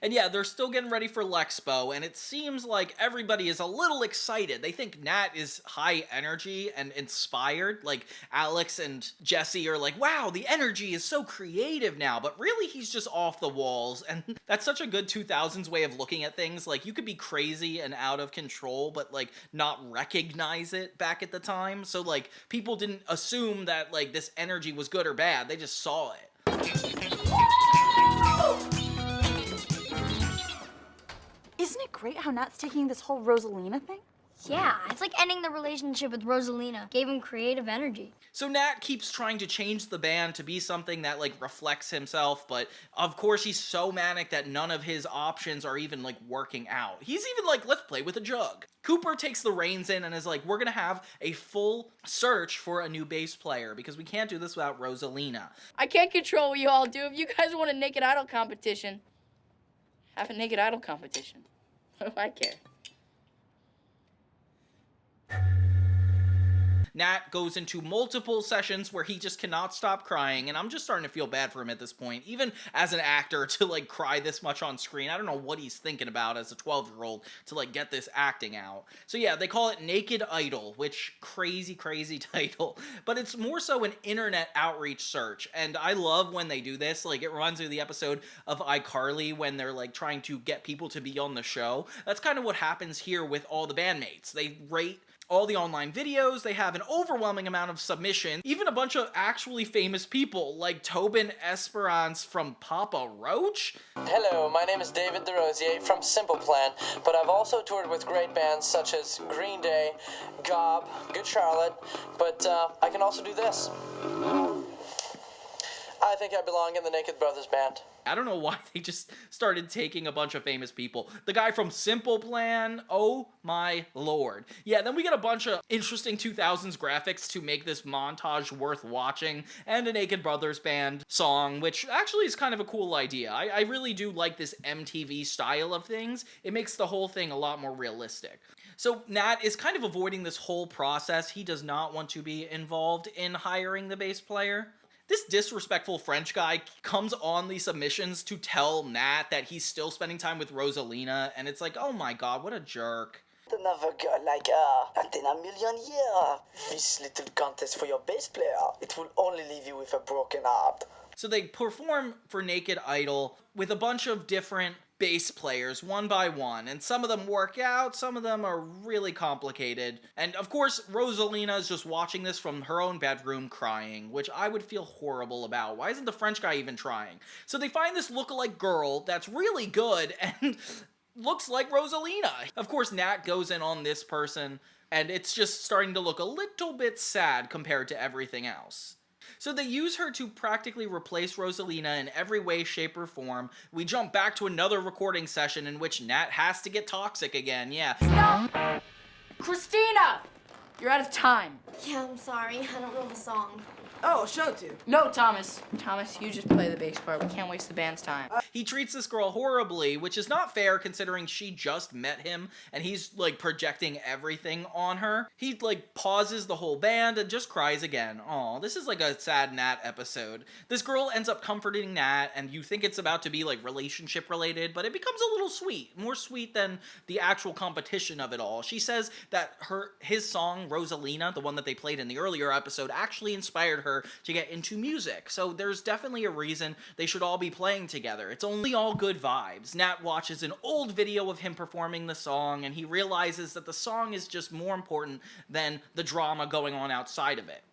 And yeah, they're still getting ready for Lexpo, and it seems like everybody is a little excited. They think Nat is high energy and inspired. Like, Alex and Jesse are like, wow, the energy is so creative now. But really, he's just off the walls. And that's such a good 2000s way of looking at things. Like, you could be crazy and out of control, but, like, not recognize it back at the time. So, like, people didn't assume that, like, this energy was good or bad. They just saw it. Isn't it great how Nat's taking this whole Rosalina thing? Yeah, it's like ending the relationship with Rosalina gave him creative energy. So Nat keeps trying to change the band to be something that like reflects himself, but of course he's so manic that none of his options are even like working out. He's even like, let's play with a jug. Cooper takes the reins in and is like, we're gonna have a full search for a new bass player because we can't do this without Rosalina. I can't control what you all do. If you guys want a Naked Idol competition, have a Naked Idol competition. What do I care? Nat goes into multiple sessions where he just cannot stop crying, and I'm just starting to feel bad for him at this point, even as an actor, to like cry this much on screen. I don't know what he's thinking about as a 12-year-old to like get this acting out. So yeah, they call it Naked Idol, which crazy title, but it's more so an internet outreach search, and I love when they do this. Like, it reminds me of the episode of iCarly when they're like trying to get people to be on the show. That's kind of what happens here with all the bandmates. They rate all the online videos, they have an overwhelming amount of submissions, even a bunch of actually famous people, like Tobin Esperance from Papa Roach. Hello, my name is David DeRosier from Simple Plan, but I've also toured with great bands such as Green Day, Gob, Good Charlotte, but I can also do this. I think I belong in the Naked Brothers band. I don't know why they just started taking a bunch of famous people. The guy from Simple Plan, oh my lord. Yeah, then we get a bunch of interesting 2000s graphics to make this montage worth watching, and a Naked Brothers band song, which actually is kind of a cool idea. I really do like this MTV style of things. It makes the whole thing a lot more realistic. So Nat is kind of avoiding this whole process. He does not want to be involved in hiring the bass player. This disrespectful French guy comes on these submissions to tell Nat that he's still spending time with Rosalina, and it's like, oh my god, what a jerk. Another girl like her, not in a million years. This little contest for your bass player, it will only leave you with a broken heart. So they perform for Naked Idol with a bunch of different bass players, one by one, and some of them work out, some of them are really complicated. And of course, Rosalina is just watching this from her own bedroom crying, which I would feel horrible about. Why isn't the French guy even trying? So they find this lookalike girl that's really good and looks like Rosalina. Of course, Nat goes in on this person, and it's just starting to look a little bit sad compared to everything else. So they use her to practically replace Rosalina in every way, shape, or form. We jump back to another recording session in which Nat has to get toxic again, yeah. Stop! Christina! You're out of time. Yeah, I'm sorry. I don't know the song. Oh, show it to you. No, Thomas. Thomas, you just play the bass part. We can't waste the band's time. He treats this girl horribly, which is not fair considering she just met him and he's like projecting everything on her. He like pauses the whole band and just cries again. Aw, this is like a sad Nat episode. This girl ends up comforting Nat and you think it's about to be like relationship related, but it becomes a little sweet. More sweet than the actual competition of it all. She says that his song, Rosalina, the one that they played in the earlier episode, actually inspired her to get into music. So there's definitely a reason they should all be playing together. It's only all good vibes. Nat watches an old video of him performing the song and he realizes that the song is just more important than the drama going on outside of it.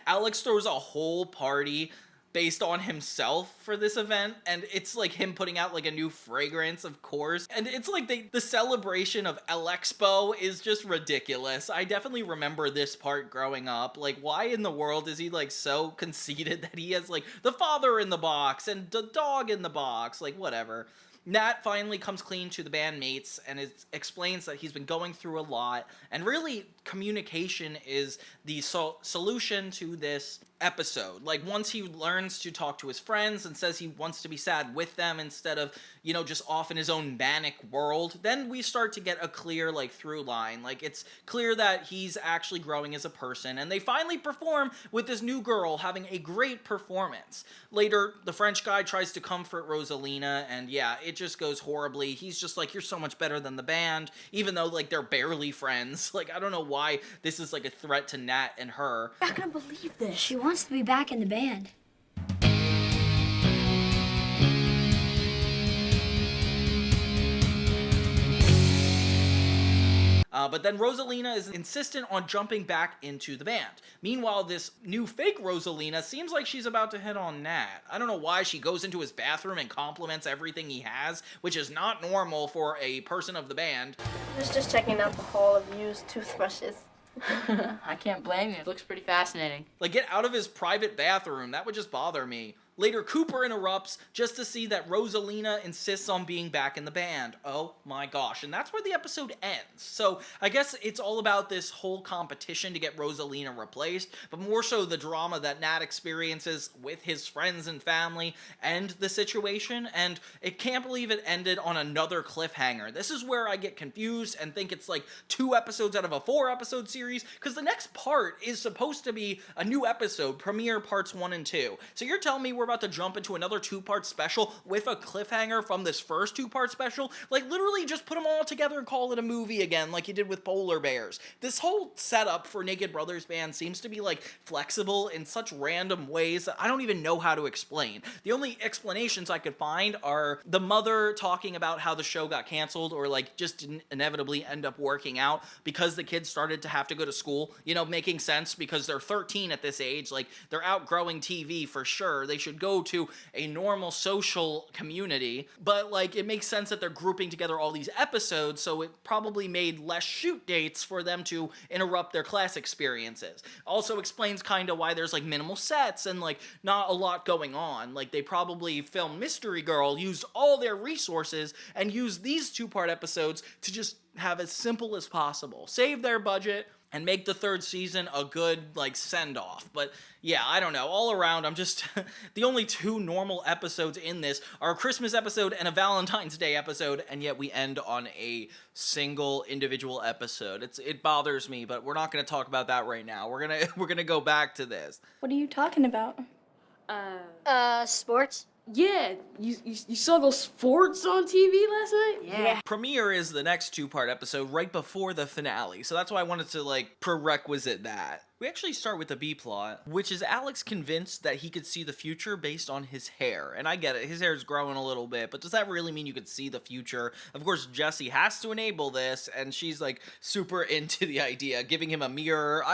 Alex throws a whole party based on himself for this event, and it's like him putting out like a new fragrance, of course, and it's like the celebration of Alexpo is just ridiculous. I definitely remember this part growing up. Like, why in the world is he like so conceited that he has like the father in the box and the dog in the box? Like, whatever. Nat finally comes clean to the bandmates and explains that he's been going through a lot, and really communication is the solution to this episode. Like, once he learns to talk to his friends and says he wants to be sad with them instead of, you know, just off in his own manic world, then we start to get a clear, like, through line. Like, it's clear that he's actually growing as a person, and they finally perform with this new girl having a great performance. Later, the French guy tries to comfort Rosalina, and yeah, it just goes horribly. He's just like, you're so much better than the band, even though, like, they're barely friends. Like, I don't know why this is, like, a threat to Nat and her. I'm not gonna believe this. She wants to be back in the band. But then Rosalina is insistent on jumping back into the band. Meanwhile, this new fake Rosalina seems like she's about to hit on Nat. I don't know why she goes into his bathroom and compliments everything he has, which is not normal for a person of the band. I was just checking out the haul of used toothbrushes. I can't blame you. It looks pretty fascinating. Like, get out of his private bathroom. That would just bother me. Later, Cooper interrupts just to see that Rosalina insists on being back in the band. Oh my gosh. And that's where the episode ends. So I guess it's all about this whole competition to get Rosalina replaced, but more so the drama that Nat experiences with his friends and family and the situation. And it can't believe it ended on another cliffhanger. This is where I get confused and think it's like 2 episodes out of a 4-episode series, because the next part is supposed to be a new episode, premiere parts 1 and 2. So you're telling me we're about to jump into another 2-part special with a cliffhanger from this first 2-part special? Like, literally just put them all together and call it a movie again, like you did with Polar Bears. This whole setup for Naked Brothers Band seems to be, like, flexible in such random ways that I don't even know how to explain. The only explanations I could find are the mother talking about how the show got canceled, or, like, just didn't inevitably end up working out because the kids started to have to go to school. You know, making sense because they're 13 at this age. Like, they're outgrowing TV for sure. They should go to a normal social community, but like it makes sense that they're grouping together all these episodes, so it probably made less shoot dates for them to interrupt their class experiences. Also explains kind of why there's like minimal sets and like not a lot going on. Like they probably filmed Mystery Girl, used all their resources, and used these 2-part episodes to just have as simple as possible. Save their budget and make the 3rd season a good, like, send-off. But, yeah, I don't know. All around, I'm just... the only 2 normal episodes in this are a Christmas episode and a Valentine's Day episode, and yet we end on a single individual episode. It bothers me, but we're not going to talk about that right now. We're gonna go back to this. What are you talking about? Sports? Yeah, you saw those sports on TV last night? Yeah. Premiere is the next 2-part episode right before the finale, so that's why I wanted to, like, prerequisite that. We actually start with the B-plot, which is Alex convinced that he could see the future based on his hair. And I get it, his hair is growing a little bit, but does that really mean you could see the future? Of course, Jessie has to enable this, and she's, like, super into the idea, giving him a mirror.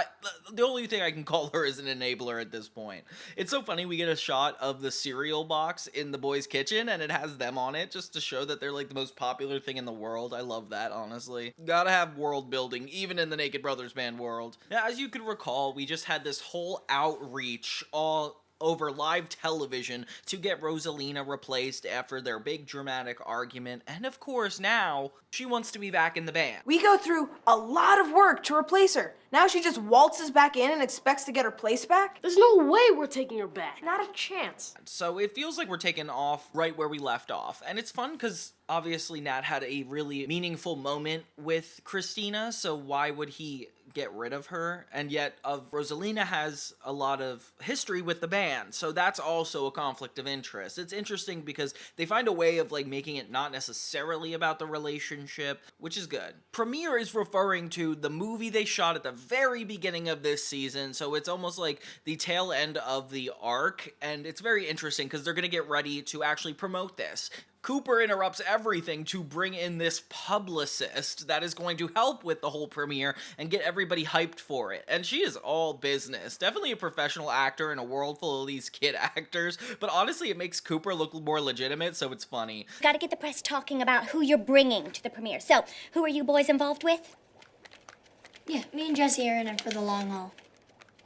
The only thing I can call her is an enabler at this point. It's so funny, we get a shot of the cereal box in the boys' kitchen, and it has them on it, just to show that they're, like, the most popular thing in the world. I love that, honestly. Gotta have world building, even in the Naked Brothers Band world. Now, as you could recall, we just had this whole outreach all over live television to get Rosalina replaced after their big dramatic argument, and of course now she wants to be back in the band. We go through a lot of work to replace her. Now she just waltzes back in and expects to get her place back? There's no way we're taking her back. Not a chance. So it feels like we're taking off right where we left off, and it's fun because obviously Nat had a really meaningful moment with Christina, so why would he get rid of her? And yet Rosalina has a lot of history with the band, so that's also a conflict of interest. It's interesting because they find a way of like making it not necessarily about the relationship, which is good. Premiere is referring to the movie they shot at the very beginning of this season, so it's almost like the tail end of the arc, and it's very interesting because they're gonna get ready to actually promote this. Cooper interrupts everything to bring in this publicist that is going to help with the whole premiere and get everybody hyped for it. And she is all business. Definitely a professional actor in a world full of these kid actors, but honestly it makes Cooper look more legitimate, so it's funny. Gotta get the press talking about who you're bringing to the premiere. So, who are you boys involved with? Yeah, me and Jessie are in it for the long haul.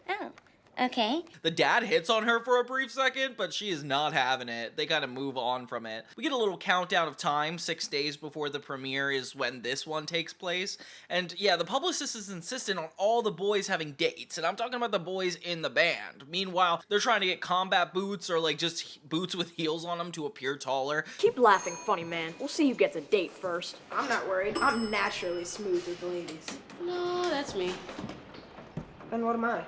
Oh. Okay. The dad hits on her for a brief second, but she is not having it. They kind of move on from it. We get a little countdown of time. 6 days before the premiere is when this one takes place. And yeah, the publicist is insistent on all the boys having dates, and I'm talking about the boys in the band. Meanwhile, they're trying to get combat boots or like just boots with heels on them to appear taller. Keep laughing, funny man. We'll see who gets a date first. I'm not worried. I'm naturally smooth with the ladies. No, that's me. Then what am I?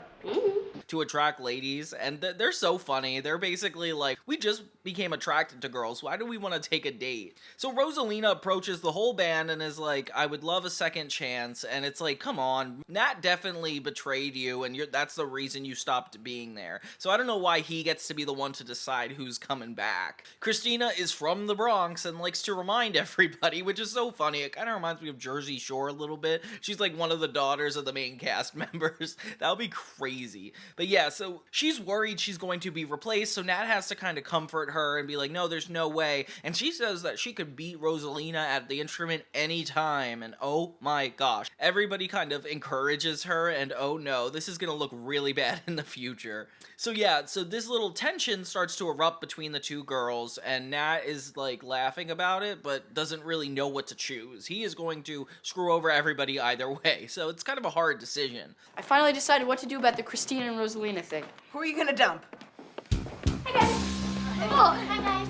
to attract ladies, and they're so funny. They're basically like, we just became attracted to girls. Why do we want to take a date? So Rosalina approaches the whole band and is like, I would love a second chance. And it's like, come on, Nat definitely betrayed you, and that's the reason you stopped being there. So I don't know why he gets to be the one to decide who's coming back. Christina is from the Bronx and likes to remind everybody, which is so funny. It kind of reminds me of Jersey Shore a little bit. She's like one of the daughters of the main cast members. That would be crazy. But yeah, so she's worried she's going to be replaced, so Nat has to kind of comfort her and be like, no, there's no way. And she says that she could beat Rosalina at the instrument anytime, and oh my gosh. Everybody kind of encourages her, and oh no, this is gonna look really bad in the future. So yeah, so this little tension starts to erupt between the two girls, and Nat is like laughing about it, but doesn't really know what to choose. He is going to screw over everybody either way, so it's kind of a hard decision. I finally decided what to do about the Christina and Rosalina thing. Who are you gonna dump? Oh, hi guys.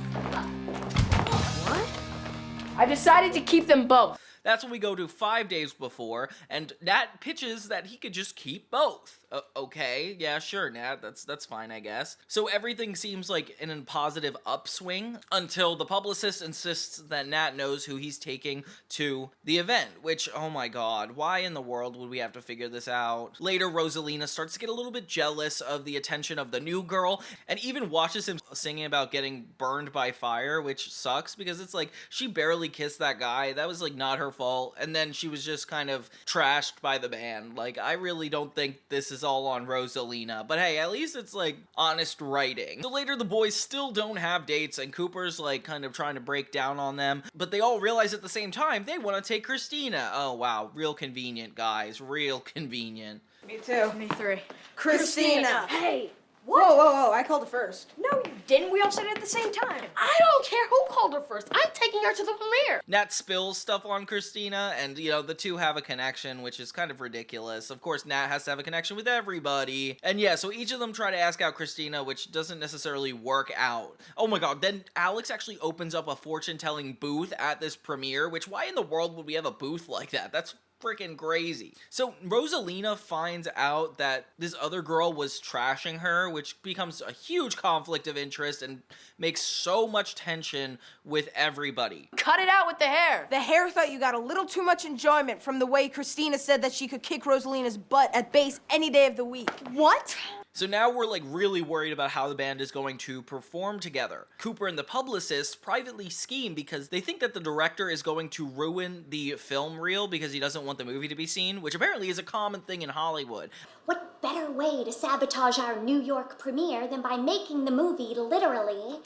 I decided to keep them both. That's when we go to 5 days before, and Nat pitches that he could just keep both. Okay, yeah, sure, Nat, that's fine, I guess. So everything seems like in a positive upswing until the publicist insists that Nat knows who he's taking to the event, which, oh my god, why in the world would we have to figure this out? Later, Rosalina starts to get a little bit jealous of the attention of the new girl, and even watches him singing about getting burned by fire, which sucks, because it's like, she barely kissed that guy, that was like not her fault, and then she was just kind of trashed by the band. Like, I really don't think this is all on Rosalina, but hey, at least it's like honest writing. So later the boys still don't have dates, and Cooper's like kind of trying to break down on them, but they all realize at the same time they want to take Christina. Oh wow, real convenient, guys, real convenient. Me too. Me three. Christina. Hey! Whoa, I called it first. No, you didn't. We all said it at the same time. I don't care who called her first. I'm taking her to the premiere. Nat spills stuff on Christina, and, you know, the two have a connection, which is kind of ridiculous. Of course, Nat has to have a connection with everybody. And yeah, so each of them try to ask out Christina, which doesn't necessarily work out. Oh my god, then Alex actually opens up a fortune-telling booth at this premiere, which why in the world would we have a booth like that? That's freaking crazy. So Rosalina finds out that this other girl was trashing her, which becomes a huge conflict of interest and makes so much tension with everybody. Cut it out with the hair. The hair thought you got a little too much enjoyment from the way Christina said that she could kick Rosalina's butt at bass any day of the week. What? So now we're like really worried about how the band is going to perform together. Cooper and the publicist privately scheme because they think that the director is going to ruin the film reel because he doesn't want the movie to be seen, which apparently is a common thing in Hollywood. What better way to sabotage our New York premiere than by making the movie literally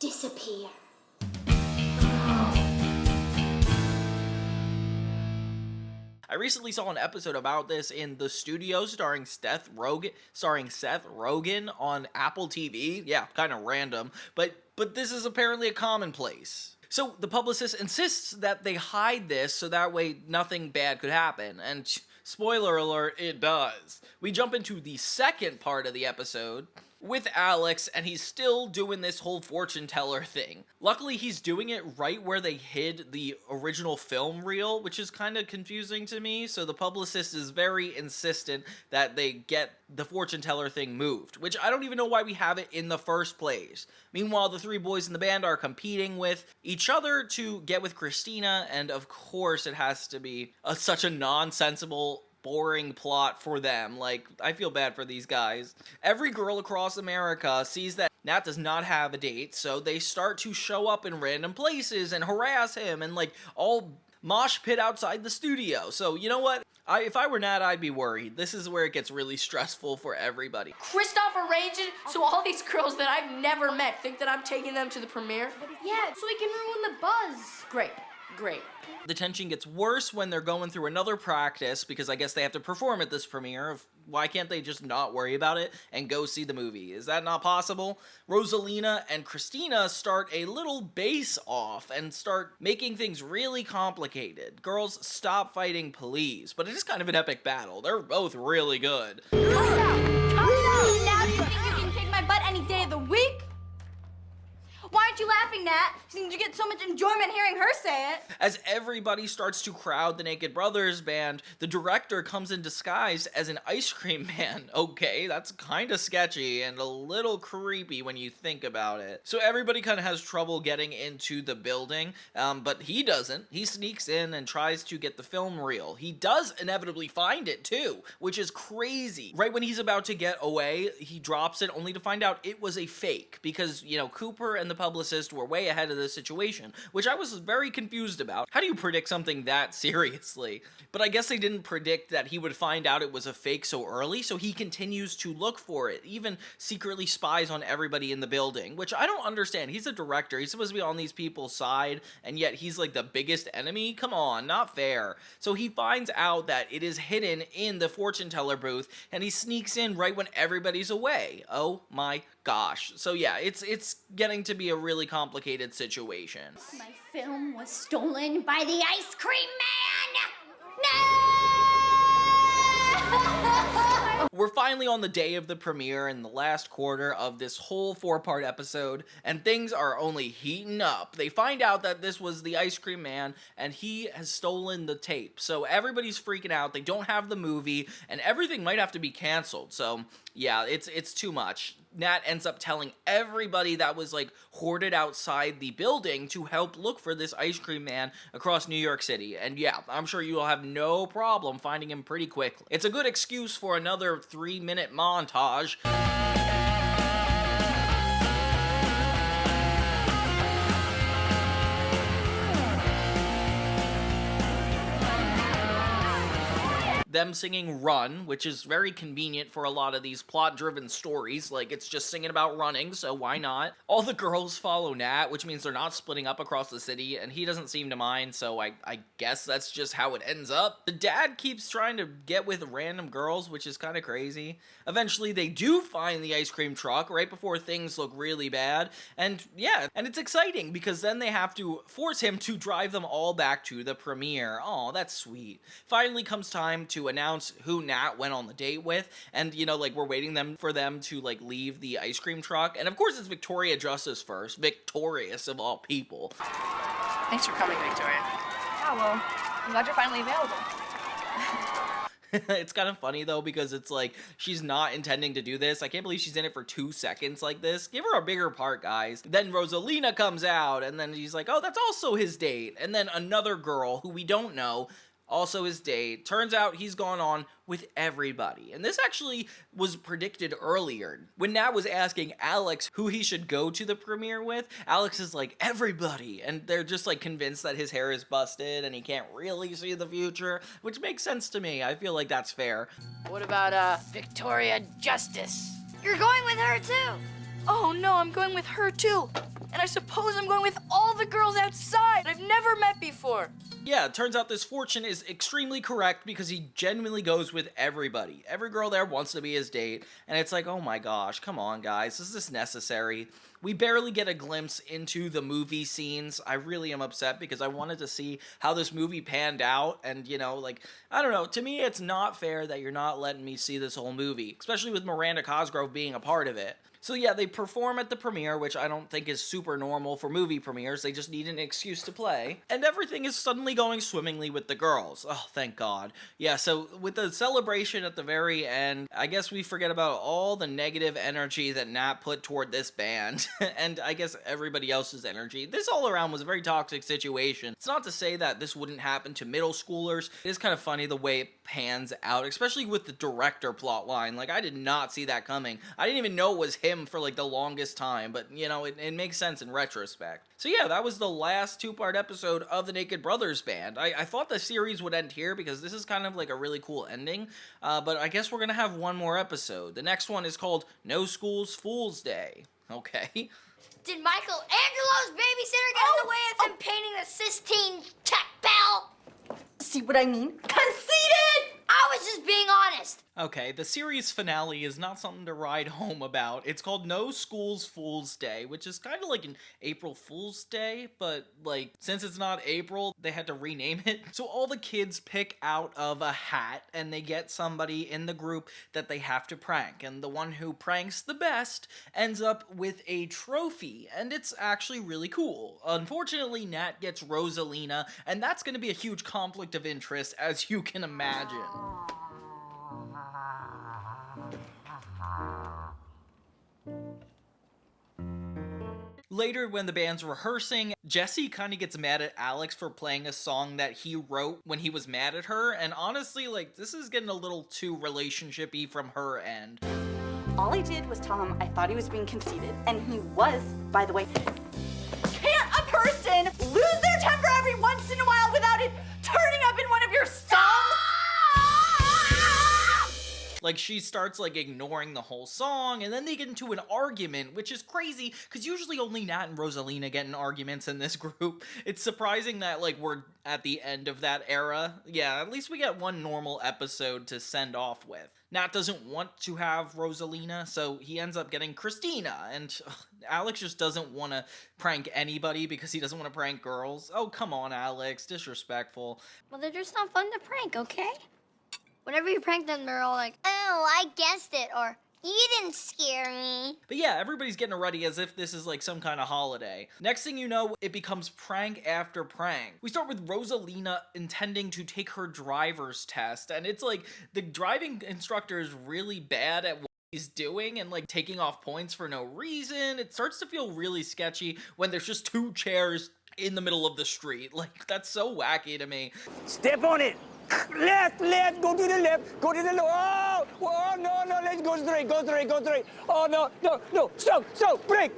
disappear? I recently saw an episode about this in The Studio starring Seth Rogen on Apple TV. Yeah, kind of random, but this is apparently a commonplace. So the publicist insists that they hide this so that way nothing bad could happen, and spoiler alert, it does. We jump into the second part of the episode with Alex, and he's still doing this whole fortune teller thing. Luckily, he's doing it right where they hid the original film reel, which is kind of confusing to me, so the publicist is very insistent that they get the fortune teller thing moved, which I don't even know why we have it in the first place. Meanwhile, the three boys in the band are competing with each other to get with Christina, and of course it has to be such a nonsensical, boring plot for them. Like, I feel bad for these guys. Every girl across America sees that Nat does not have a date, so they start to show up in random places and harass him and, like, all mosh pit outside the studio. So, you know what? If I were Nat, I'd be worried. This is where it gets really stressful for everybody. Christoph arranged it so all these girls that I've never met think that I'm taking them to the premiere. Yeah, so we can ruin the buzz. Great. The tension gets worse when they're going through another practice because I guess they have to perform at this premiere. Why can't they just not worry about it and go see the movie? Is that not possible? Rosalina and Christina start a little base off and start making things really complicated. Girls, stop fighting, please. But it is kind of an epic battle. They're both really good. Cut it out! Now do you think you can kick my butt any day of the week? Why aren't you laughing laughing, Nat. Seems you get so much enjoyment hearing her say it. As everybody starts to crowd the Naked Brothers band, the director comes in disguise as an ice cream man. Okay, that's kind of sketchy and a little creepy when you think about it. So everybody kind of has trouble getting into the building, but he doesn't. He sneaks in and tries to get the film reel. He does inevitably find it too, which is crazy. Right when he's about to get away, he drops it only to find out it was a fake because, you know, Cooper and the publicist were way ahead of the situation, which I was very confused about. How do you predict something that seriously? But I guess they didn't predict that he would find out it was a fake so early, so he continues to look for it, even secretly spies on everybody in the building, which I don't understand. He's a director. He's supposed to be on these people's side, and yet he's like the biggest enemy? Come on, not fair. So he finds out that it is hidden in the fortune teller booth, and he sneaks in right when everybody's away. Oh my gosh. So yeah, it's getting to be a really complicated situation. My film was stolen by the ice cream man! We're finally on the day of the premiere in the last quarter of this whole 4-part episode, and things are only heating up. They find out that this was the ice cream man, and he has stolen the tape. So everybody's freaking out. They don't have the movie, and everything might have to be canceled. So yeah, it's too much. Nat ends up telling everybody that was like hoarded outside the building to help look for this ice cream man across New York City. And yeah, I'm sure you'll have no problem finding him pretty quickly. It's a good excuse for another 3-minute montage. Them singing Run, which is very convenient for a lot of these plot-driven stories. Like, it's just singing about running, so why not? All the girls follow Nat, which means they're not splitting up across the city, and he doesn't seem to mind, so I guess that's just how it ends up. The dad keeps trying to get with random girls, which is kind of crazy. Eventually, they do find the ice cream truck right before things look really bad, and yeah, and it's exciting, because then they have to force him to drive them all back to the premiere. Aw, that's sweet. Finally comes time to announce who Nat went on the date with, and you know, like, we're waiting for them to like leave the ice cream truck, and of course it's Victoria Justice first. Victorious of all people. Thanks for coming, Victoria. Yeah, well, I'm glad you're finally available. It's kind of funny though, because it's like she's not intending to do this. I can't believe she's in it for 2 seconds like this. Give her a bigger part, guys. Then Rosalina comes out, and then she's like, oh, that's also his date. And then another girl who we don't know, also his date. Turns out he's gone on with everybody. And this actually was predicted earlier. When Nat was asking Alex who he should go to the premiere with, Alex is like, everybody. And they're just like convinced that his hair is busted and he can't really see the future, which makes sense to me. I feel like that's fair. What about, Victoria Justice? You're going with her too. Oh no, I'm going with her too. And I suppose I'm going with all the girls outside I've never met before. Yeah, it turns out this fortune is extremely correct because he genuinely goes with everybody. Every girl there wants to be his date, and it's like, oh my gosh, come on guys, is this necessary? We barely get a glimpse into the movie scenes. I really am upset because I wanted to see how this movie panned out, and you know, like, I don't know, to me it's not fair that you're not letting me see this whole movie, especially with Miranda Cosgrove being a part of it. So yeah, they perform at the premiere, which I don't think is super normal for movie premieres. They just need an excuse to play. And everything is suddenly going swimmingly with the girls. Oh, thank God. Yeah, so with the celebration at the very end, I guess we forget about all the negative energy that Nat put toward this band. And I guess everybody else's energy. This all around was a very toxic situation. It's not to say that this wouldn't happen to middle schoolers. It is kind of funny the way it pans out, especially with the director plot line. Like, I did not see that coming. I didn't even know it was him for like the longest time, but you know, it makes sense in retrospect. So yeah, that was the last 2-part episode of the Naked Brothers band. I thought the series would end here because this is kind of like a really cool ending, but I guess we're gonna have one more episode. The next one is called No School's Fool's Day. Okay. Did Michelangelo's babysitter get in the way of them painting the Sistine Check Bell? See what I mean? Conceited! I was just being honest. Okay, the series finale is not something to ride home about. It's called No School's Fool's Day, which is kind of like an April Fool's Day, but like, since it's not April, they had to rename it. So all the kids pick out of a hat, and they get somebody in the group that they have to prank, and the one who pranks the best ends up with a trophy, and it's actually really cool. Unfortunately, Nat gets Rosalina, and that's going to be a huge conflict of interest, as you can imagine. Later, when the band's rehearsing, Jesse kind of gets mad at Alex for playing a song that he wrote when he was mad at her, and honestly, like, this is getting a little too relationship-y from her end. All I did was tell him I thought he was being conceited, and he was, by the way. Can't a person lose their temper every once in a while without it turning up in one of your songs? Like, she starts, like, ignoring the whole song, and then they get into an argument, which is crazy, because usually only Nat and Rosalina get in arguments in this group. It's surprising that, like, we're at the end of that era. Yeah, at least we get one normal episode to send off with. Nat doesn't want to have Rosalina, so he ends up getting Christina, and Alex just doesn't want to prank anybody because he doesn't want to prank girls. Oh, come on, Alex, disrespectful. Well, they're just not fun to prank, okay? Whenever you prank them, they're all like, oh, I guessed it, or you didn't scare me. But yeah, everybody's getting ready as if this is like some kind of holiday. Next thing you know, it becomes prank after prank. We start with Rosalina intending to take her driver's test, and it's like the driving instructor is really bad at what he's doing and like taking off points for no reason. It starts to feel really sketchy when there's just two chairs in the middle of the street. Like, that's so wacky to me. Step on it. Left, go to the left, go to the left. Oh, no, let's go straight. Oh, no, stop, break.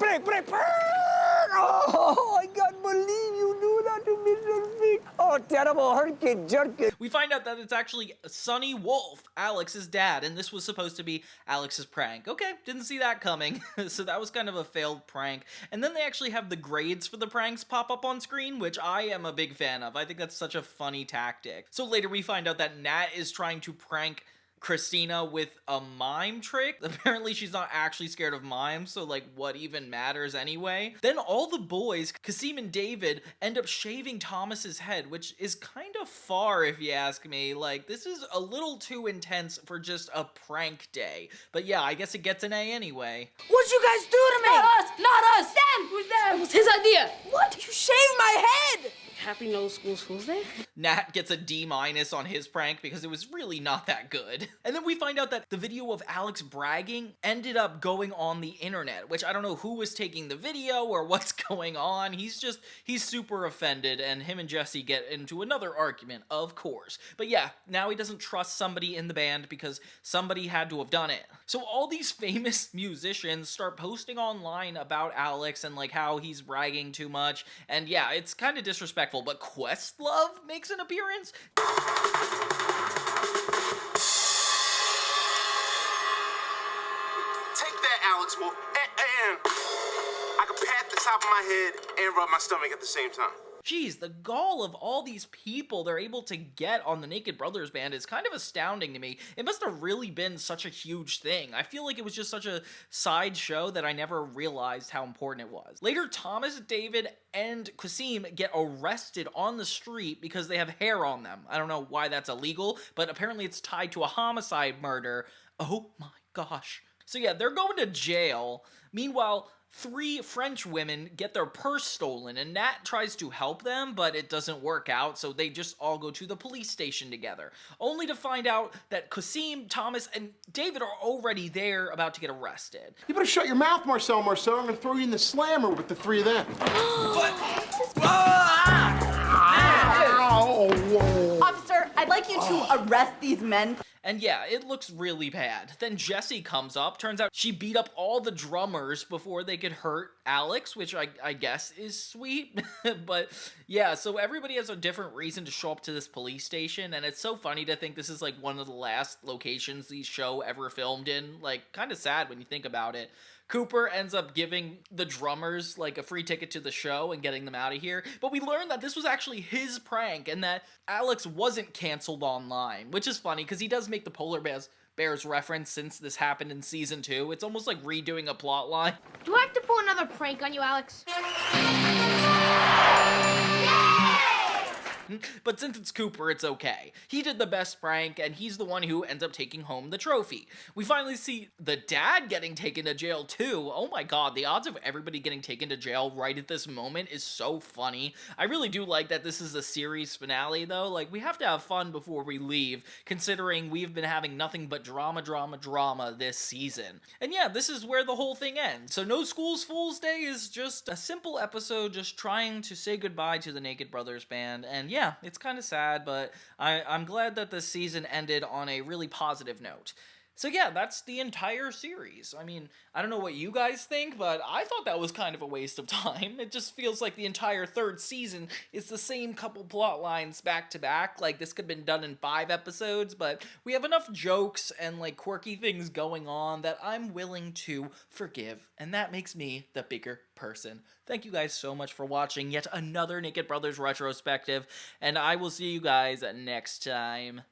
Oh, I can't believe you do that to me, Sophie. Oh, terrible, hurricane, jerky. We find out that it's actually Sonny Wolf, Alex's dad, and this was supposed to be Alex's prank. Okay, didn't see that coming, so that was kind of a failed prank. And then they actually have the grades for the pranks pop up on screen, which I am a big fan of. I think that's such a funny tactic. So later we find out that Nat is trying to prank Christina with a mime trick. Apparently she's not actually scared of mimes, so like what even matters anyway? Then all the boys, Kasim and David, end up shaving Thomas's head, which is kind of far if you ask me. Like, this is a little too intense for just a prank day. But yeah, I guess it gets an A anyway. What'd you guys do to me? Not us! Them! Who's them? It was his idea. What? You shaved my head! Happy No School's Fool's Day? Nat gets a D- on his prank because it was really not that good. And then we find out that the video of Alex bragging ended up going on the internet, which I don't know who was taking the video or what's going on. He's super offended, and him and Jesse get into another argument, of course. But yeah, now he doesn't trust somebody in the band because somebody had to have done it. So all these famous musicians start posting online about Alex and like how he's bragging too much. And yeah, it's kind of disrespectful. But Questlove makes an appearance? Take that, Alex Wolf. And I can pat the top of my head and rub my stomach at the same time. Jeez, the gall of all these people they're able to get on the Naked Brothers Band is kind of astounding to me. It must have really been such a huge thing. I feel like it was just such a side show that I never realized how important it was. Later, Thomas, David, and Kasim get arrested on the street because they have hair on them. I don't know why that's illegal, but apparently it's tied to a homicide murder. Oh my gosh. So yeah, they're going to jail. Meanwhile, 3 French women get their purse stolen, and Nat tries to help them, but it doesn't work out, so they just all go to the police station together, only to find out that Kasim, Thomas, and David are already there about to get arrested. You better shut your mouth, Marcel. I'm gonna throw you in the slammer with the 3 of them. Officer, I'd like you to arrest these men. And yeah, it looks really bad. Then Jessie comes up. Turns out she beat up all the drummers before they could hurt Alex, which I guess is sweet. But yeah, so everybody has a different reason to show up to this police station, and it's so funny to think this is like one of the last locations the show ever filmed in. Like, kind of sad when you think about it. Cooper ends up giving the drummers like a free ticket to the show and getting them out of here. But we learned that this was actually his prank and that Alex wasn't canceled online, which is funny because he does make the polar bears bears reference since this happened in season 2. It's almost like redoing a plot line. Do I have to pull another prank on you, Alex? But since it's Cooper, it's okay. He did the best prank, and he's the one who ends up taking home the trophy. We finally see the dad getting taken to jail, too. Oh my god, the odds of everybody getting taken to jail right at this moment is so funny. I really do like that this is a series finale, though. Like, we have to have fun before we leave, considering we've been having nothing but drama this season. And yeah, this is where the whole thing ends. So No School's Fool's Day is just a simple episode just trying to say goodbye to the Naked Brothers band, and yeah, it's kind of sad, but I'm glad that this season ended on a really positive note. So yeah, that's the entire series. I mean, I don't know what you guys think, but I thought that was kind of a waste of time. It just feels like the entire 3rd season is the same couple plot lines back to back. Like, this could have been done in 5 episodes, but we have enough jokes and, like, quirky things going on that I'm willing to forgive, and that makes me the bigger person. Thank you guys so much for watching yet another Naked Brothers retrospective, and I will see you guys next time.